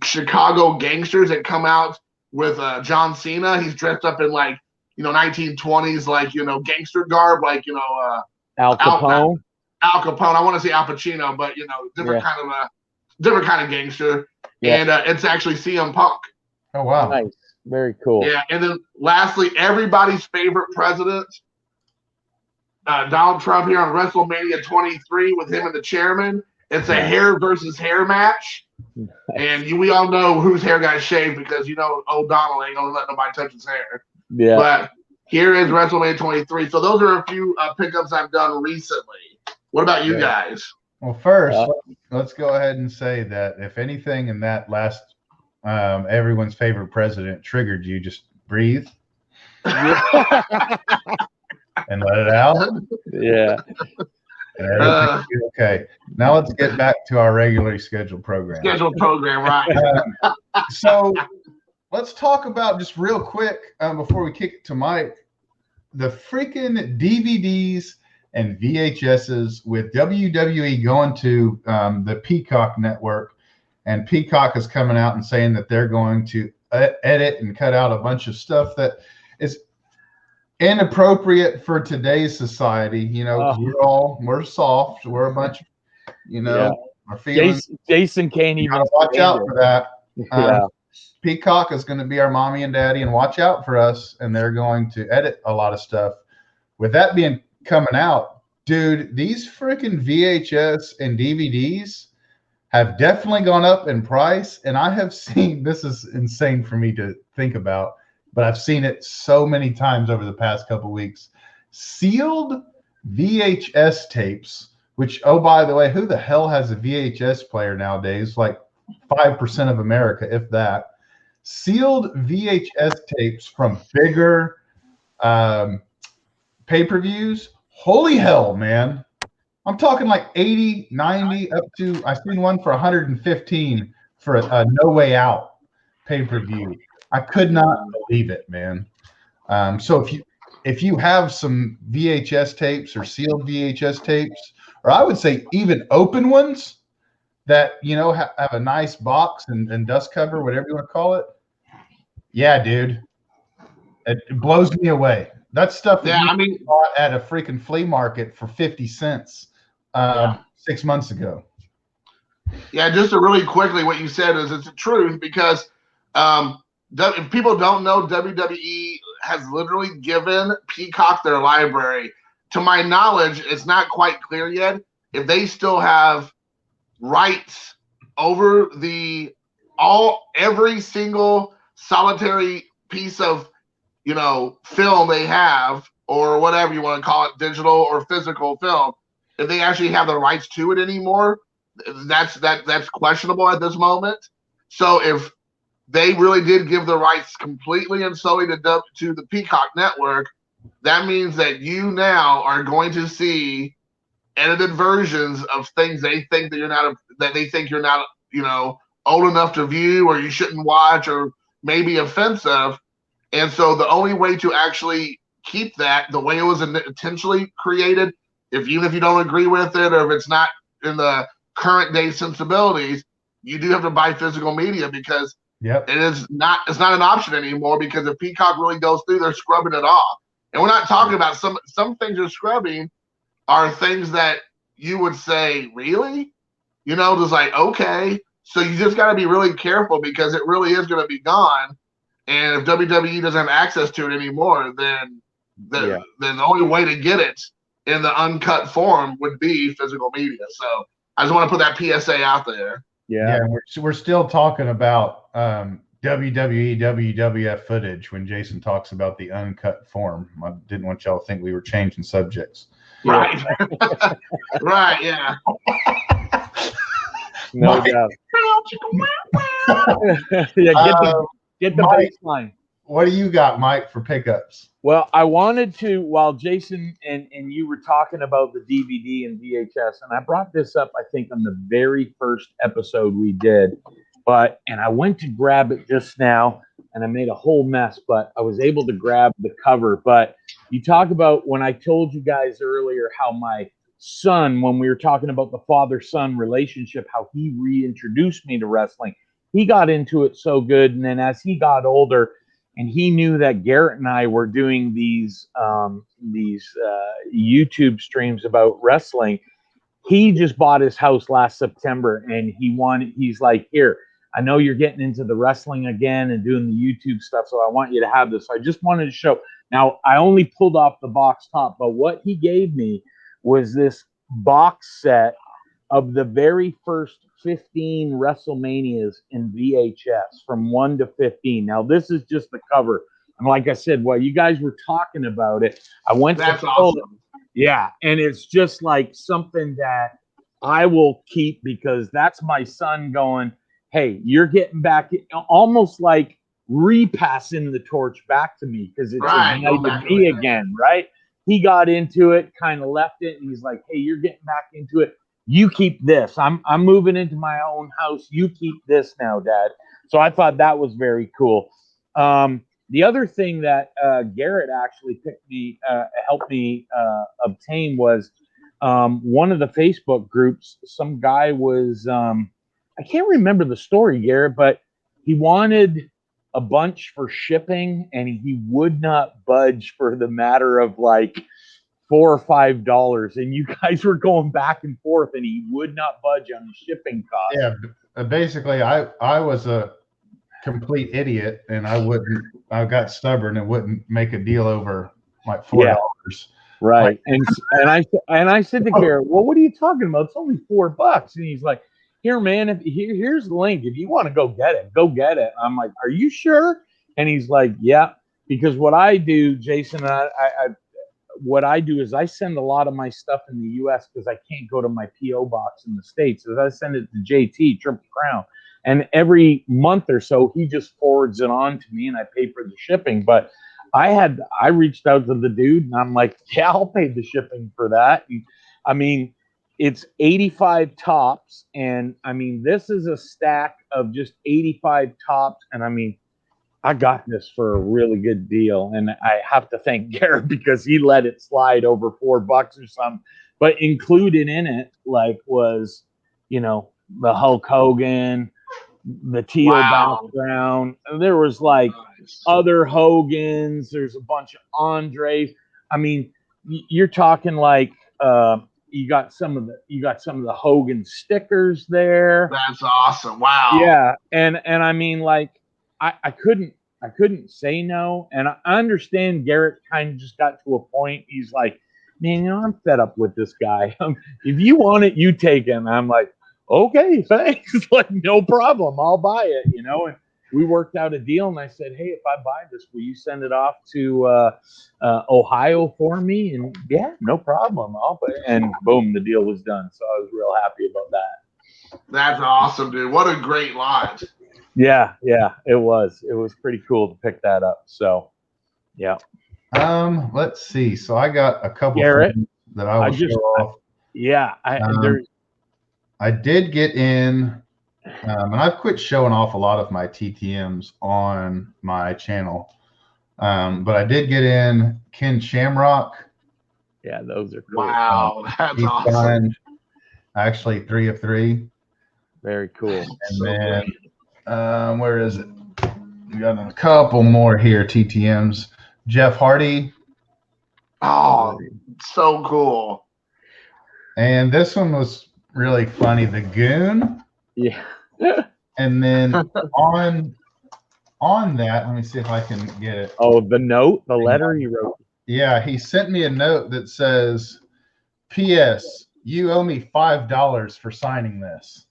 C: Chicago gangsters that come out with John Cena. He's dressed up in 1920s gangster garb,
B: Al Capone.
C: Al Capone. I want to say Al Pacino, but different kind of gangster. Yeah. And it's actually CM Punk.
A: Oh wow!
B: Nice, very cool.
C: Yeah, and then lastly, everybody's favorite president, Donald Trump here on WrestleMania 23 with him and the chairman. It's a hair versus hair match. And we all know whose hair got shaved because old Donald ain't gonna let nobody touch his hair.
B: Yeah.
C: But here is WrestleMania 23. So those are a few pickups I've done recently. What about you guys?
A: Well, first, let's go ahead and say that if anything in that last everyone's favorite president triggered you, just breathe and let it out.
B: Yeah.
A: Okay. Now let's get back to our regularly scheduled program.
C: Right.
A: So let's talk about just real quick before we kick it to Mike, the freaking DVDs and VHSs with WWE going to the Peacock network, and Peacock is coming out and saying that they're going to edit and cut out a bunch of stuff that is inappropriate for today's society. We're soft. We're a bunch of, our feelings.
B: Jason can't even
A: watch out for that. Peacock is going to be our mommy and daddy and watch out for us. And they're going to edit a lot of stuff. With that being coming out, dude, these freaking VHS and DVDs have definitely gone up in price. And I have seen, this is insane for me to think about, but I've seen it so many times over the past couple of weeks. Sealed VHS tapes, which, oh, by the way, who the hell has a VHS player nowadays? Like 5% of America, if that. Sealed VHS tapes from bigger pay-per-views. Holy hell, man. I'm talking like 80, 90, up to, I've seen one for 115 for a No Way Out pay-per-view. I could not believe it, man. So if you have some VHS tapes or sealed VHS tapes, or I would say even open ones that, have a nice box and dust cover, whatever you want to call it. Yeah, dude. It blows me away. That's stuff that you bought at a freaking flea market for 50 cents 6 months ago.
C: Yeah, just to really quickly, what you said is it's the truth because if people don't know, WWE has literally given Peacock their library. To my knowledge, it's not quite clear yet if they still have rights over every single solitary piece of film they have, or whatever you want to call it, digital or physical film. If they actually have the rights to it anymore, that's questionable at this moment. So if they really did give the rights completely and solely to the Peacock network, that means that you now are going to see edited versions of things they think that you're not old enough to view, or you shouldn't watch, or maybe offensive. And so the only way to actually keep that the way it was intentionally created, even if you don't agree with it, or if it's not in the current day sensibilities, you do have to buy physical media, because
A: Yep.
C: It's not an option anymore, because if Peacock really goes through, they're scrubbing it off. And we're not talking about some things they're scrubbing are things that you would say, really? You know, just like, okay. So you just got to be really careful, because it really is going to be gone. And if WWE doesn't have access to it anymore, then the only way to get it in the uncut form would be physical media. So I just want to put that PSA out there.
A: Yeah, we're still talking about WWE, WWF footage when Jason talks about the uncut form. I didn't want y'all to think we were changing subjects.
C: Right. Right, yeah.
B: No doubt. Yeah, get the baseline.
A: What do you got, Mike, for pickups?
B: Well, I wanted to, while Jason and you were talking about the DVD and VHS, and I brought this up, I think, on the very first episode we did, and I went to grab it just now, and I made a whole mess, but I was able to grab the cover. But you talk about, when I told you guys earlier how my son, when we were talking about the father-son relationship, how he reintroduced me to wrestling, he got into it so good, and then as he got older, and he knew that Garrett and I were doing these YouTube streams about wrestling. He just bought his house last September, and he's like, here, I know you're getting into the wrestling again and doing the YouTube stuff, so I want you to have this. So I just wanted to show. Now, I only pulled off the box top, but what he gave me was this box set of the very first 15 WrestleManias in VHS from 1 to 15. Now, this is just the cover. And like I said, while you guys were talking about it, I went
C: That's awesome.
B: Yeah, and it's just like something that I will keep, because that's my son going, hey, you're getting back, almost like repassing the torch back to me, because it's ignited me again, right? He got into it, kind of left it, and he's like, hey, you're getting back into it. You keep this. I'm moving into my own house. You keep this now, Dad. So I thought that was very cool. The other thing that Garrett actually helped me obtain was one of the Facebook groups. Some guy was, I can't remember the story, Garrett, but he wanted a bunch for shipping, and he would not budge for the matter of like $4 or $5, and you guys were going back and forth, and he would not budge on the shipping cost.
A: Yeah, basically, I was a complete idiot, and I got stubborn and wouldn't make a deal over like $4.
B: Right, and I said to Garrett, well, what are you talking about? It's only $4, and he's like, here, man, here's the link. If you want to go get it, go get it. I'm like, are you sure? And he's like, yeah, because what I do, Jason, what I do is I send a lot of my stuff in the U.S. because I can't go to my P.O. box in the States. So I send it to JT, Triple Crown. And every month or so, he just forwards it on to me, and I pay for the shipping. But I reached out to the dude, and I'm like, yeah, I'll pay the shipping for that. And, I mean, it's 85 tops. And, I mean, this is a stack of just 85 tops. And, I mean, I got this for a really good deal, and I have to thank Garrett because he let it slide over $4 or something. But included in it, like, was, you know, the Hulk Hogan, the teal background. There was like other Hogans. There's a bunch of Andres. I mean, you're talking like you got some of the Hogan stickers there.
C: That's awesome. Wow.
B: Yeah, and I mean, like, I couldn't say no, and I understand Garrett kind of just got to a point. He's like, man, you know, I'm fed up with this guy. If you want it, you take it. And I'm like, okay, thanks. Like, no problem. I'll buy it, you know. And we worked out a deal, and I said, hey, if I buy this, will you send it off to Ohio for me? And yeah, no problem. I'll pay. And boom, the deal was done. So I was real happy about that.
C: That's awesome, dude. What a great lot.
B: Yeah, it was. It was pretty cool to pick that up. So, yeah.
A: Let's see. So I got a couple things that I will show off.
B: Yeah,
A: I did get in, and I've quit showing off a lot of my TTMs on my channel. But I did get in Ken Shamrock.
B: Yeah, those are cool.
C: Wow, that's awesome.
A: Actually, 3 of 3.
B: Very cool.
A: And then Where is it? We got a couple more here. TTMs. Jeff Hardy.
C: Oh, so cool.
A: And this one was really funny. The Goon.
B: Yeah.
A: And then on that, let me see if I can get it.
B: Oh, the note, the letter he wrote.
A: Yeah, he sent me a note that says, P.S. You owe me $5 for signing this.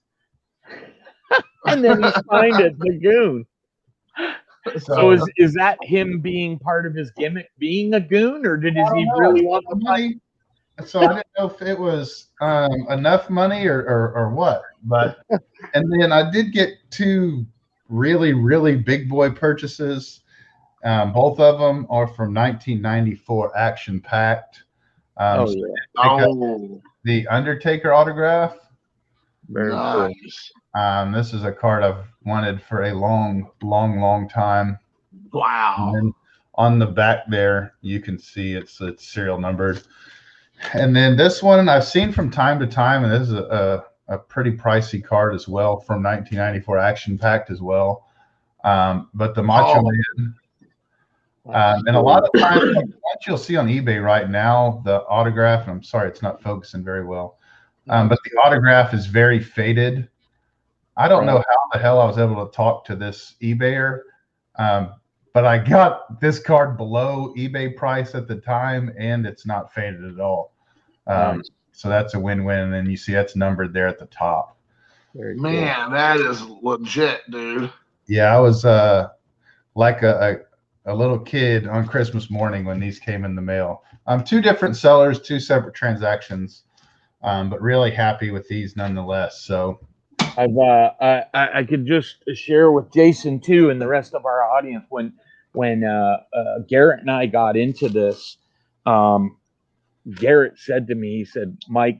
B: And then he signed it, the Goon. So is that him being part of his gimmick, being a goon, or does he really want the money?
A: So I didn't know if it was enough money or what. But and then I did get two really, really big boy purchases. Both of them are from 1994 Action Packed. The Undertaker autograph.
B: Very nice.
A: Cool. This is a card I've wanted for a long time.
C: Wow.
A: And then on the back there, you can see it's serial numbered. And then this one I've seen from time to time, and this is a pretty pricey card as well from 1994 Action Packed as well. But the Macho Man. And a lot of times, what you'll see on eBay right now, the autograph, and I'm sorry, it's not focusing very well, but the autograph is very faded. I don't know how the hell I was able to talk to this eBayer, but I got this card below eBay price at the time, and it's not faded at all. So that's a win-win. And then you see that's numbered there at the top.
C: Man, that is legit, dude.
A: Yeah, I was like a little kid on Christmas morning when these came in the mail. Two different sellers, two separate transactions, but really happy with these nonetheless. So
B: I could just share with Jason too and the rest of our audience when Garrett and I got into this. Garrett said to me, he said, Mike,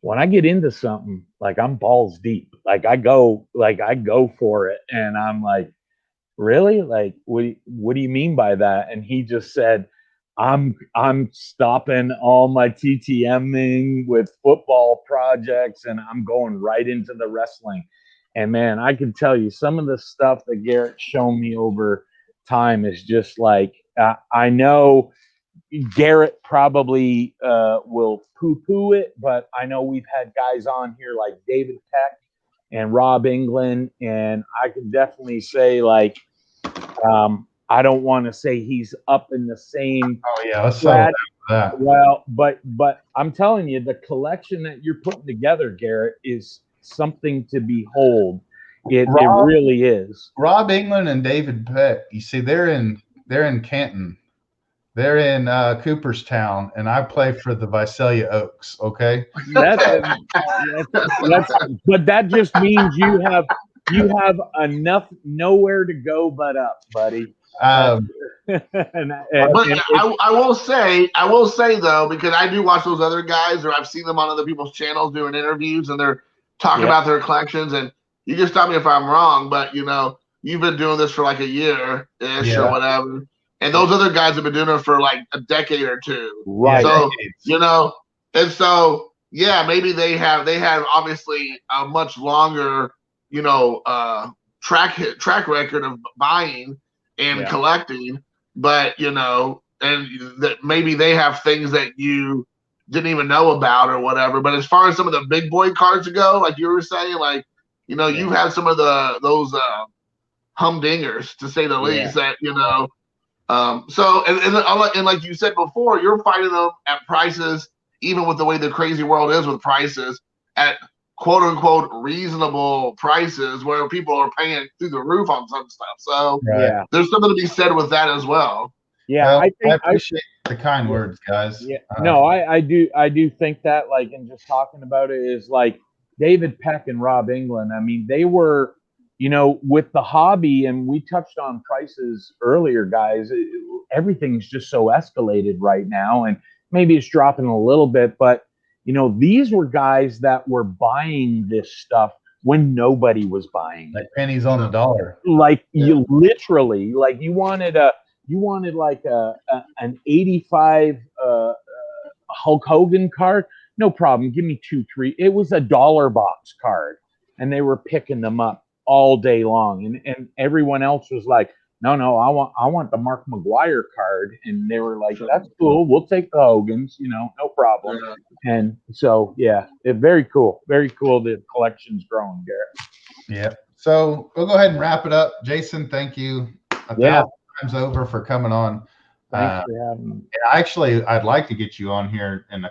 B: when I get into something, like I'm balls deep, like I go for it, and I'm like, really? Like, what do you mean by that? And he just said, I'm stopping all my TTMing with football projects, and I'm going right into the wrestling. And man, I can tell you some of the stuff that Garrett's shown me over time is just like, I know Garrett probably will poo-poo it, but I know we've had guys on here like David Peck and Rob England, and I can definitely say, like, I don't want to say he's up in the same.
A: Oh yeah, let's settle that.
B: Well, but I'm telling you, the collection that you're putting together, Garrett, is something to behold. It really is.
A: Rob England and David Peck. You see, they're in Canton. They're in Cooperstown, and I play for the Visalia Oaks. Okay,
B: but that just means you have enough nowhere to go but up, buddy.
C: But I will say though, because I do watch those other guys, or I've seen them on other people's channels doing interviews, and they're talking about their collections. And you can stop me if I'm wrong, but you've been doing this for like a year-ish or whatever. And those other guys have been doing it for like a decade or two.
B: Right.
C: So, and so, yeah, maybe they have obviously a much longer, track record of buying and collecting, but, and that maybe they have things that you didn't even know about or whatever. But as far as some of the big boy cards go, like you were saying, like, you've had some of those humdingers, to say the least, that, so and like you said before, you're finding them at prices, even with the way the crazy world is with prices, at quote unquote reasonable prices where people are paying through the roof on some stuff. So there's something to be said with that as well.
B: Yeah,
A: well, I appreciate the kind words, guys.
B: Yeah, no, I do think that, like, and just talking about it is like David Peck and Rob England. I mean, they were, with the hobby, and we touched on prices earlier, guys. Everything's just so escalated right now, and maybe it's dropping a little bit, but these were guys that were buying this stuff when nobody was buying it.
A: Like pennies on the dollar.
B: Like you literally, like you wanted like an 85 Hulk Hogan card, no problem. Give me 2, 3. It was a $1 box card, and they were picking them up. all day long, and everyone else was like, no, I want the Mark McGuire card, and they were like, that's cool, we'll take the Hogans, no problem. And so very cool. The collection's growing, Garrett.
A: Yeah. So we'll go ahead and wrap it up. Jason, thank you 1,000 times over for coming on.
B: Thanks for having me.
A: Actually, I'd like to get you on here in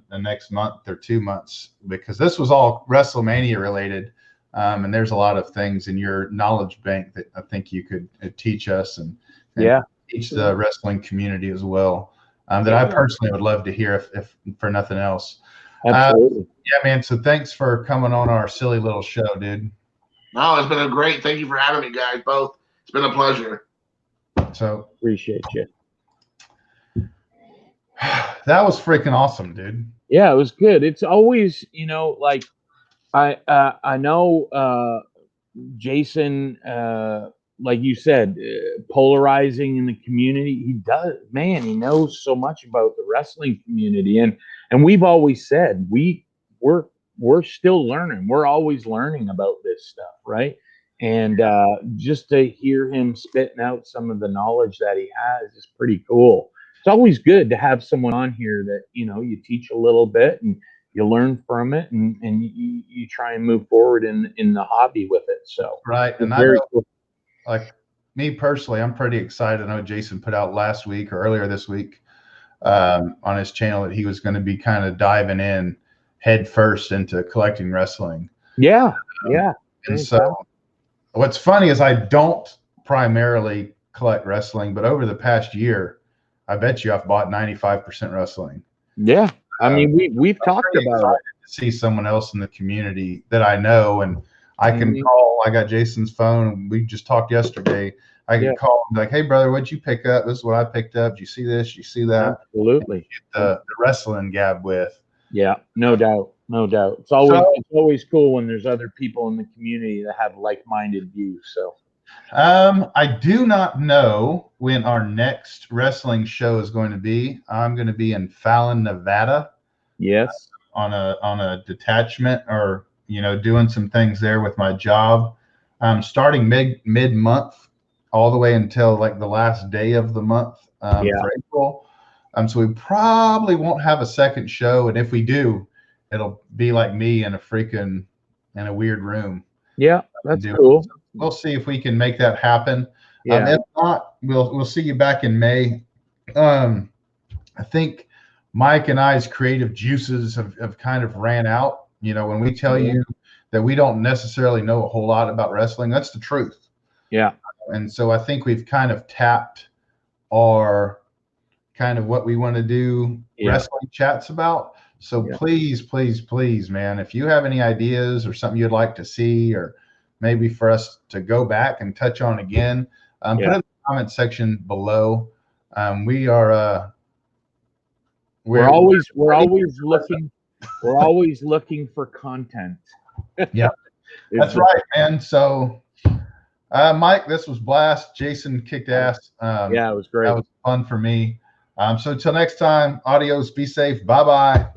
A: the next month or 2 months, because this was all WrestleMania related. And there's a lot of things in your knowledge bank that I think you could teach us and teach the wrestling community as well. That I personally would love to hear, if for nothing else.
B: Absolutely.
A: Yeah, man. So thanks for coming on our silly little show, dude.
C: No, it's been a great. Thank you for having me, guys. Both. It's been a pleasure.
A: So
B: appreciate you.
A: That was freaking awesome, dude.
B: Yeah, it was good. It's always, like I know Jason, like you said, polarizing in the community. He does, man. He knows so much about the wrestling community, and we've always said we're still learning. We're always learning about this stuff, right? And just to hear him spitting out some of the knowledge that he has is pretty cool. It's always good to have someone on here that you teach a little bit and you learn from it, and you try and move forward in the hobby with it. So
A: right, and I know, like me personally, I'm pretty excited. I know Jason put out last week or earlier this week on his channel that he was going to be kind of diving in head first into collecting wrestling.
B: Yeah.
A: And so what's funny is I don't primarily collect wrestling, but over the past year, I bet you I've bought 95% wrestling.
B: Yeah. I mean, we've talked about it.
A: To see someone else in the community that I know, and I can call. I got Jason's phone. We just talked yesterday. I can call him like, hey, brother, what'd you pick up? This is what I picked up. Did you see this? You see that?
B: Absolutely.
A: The wrestling gab with.
B: Yeah, no doubt. It's always cool when there's other people in the community that have like-minded views. So,
A: I do not know when our next wrestling show is going to be. I'm going to be in Fallon, Nevada.
B: Yes.
A: On a detachment, or doing some things there with my job. Starting mid-month all the way until like the last day of the month for April. So we probably won't have a second show, and if we do, it'll be like me in a weird room.
B: Yeah, that's cool.
A: We'll see if we can make that happen.
B: Yeah.
A: If not, we'll see you back in May. I think Mike and I's creative juices have kind of ran out. When we tell you that we don't necessarily know a whole lot about wrestling, that's the truth.
B: Yeah.
A: And so I think we've kind of tapped our kind of what we want to do wrestling chats about. So please, man, if you have any ideas or something you'd like to see, or maybe for us to go back and touch on again, put it in the comment section below. We're always
B: looking for content.
A: Yeah, that's right, man. So, Mike, this was blast. Jason kicked ass.
B: It was great.
A: That was fun for me. So till next time, adios, be safe. Bye-bye.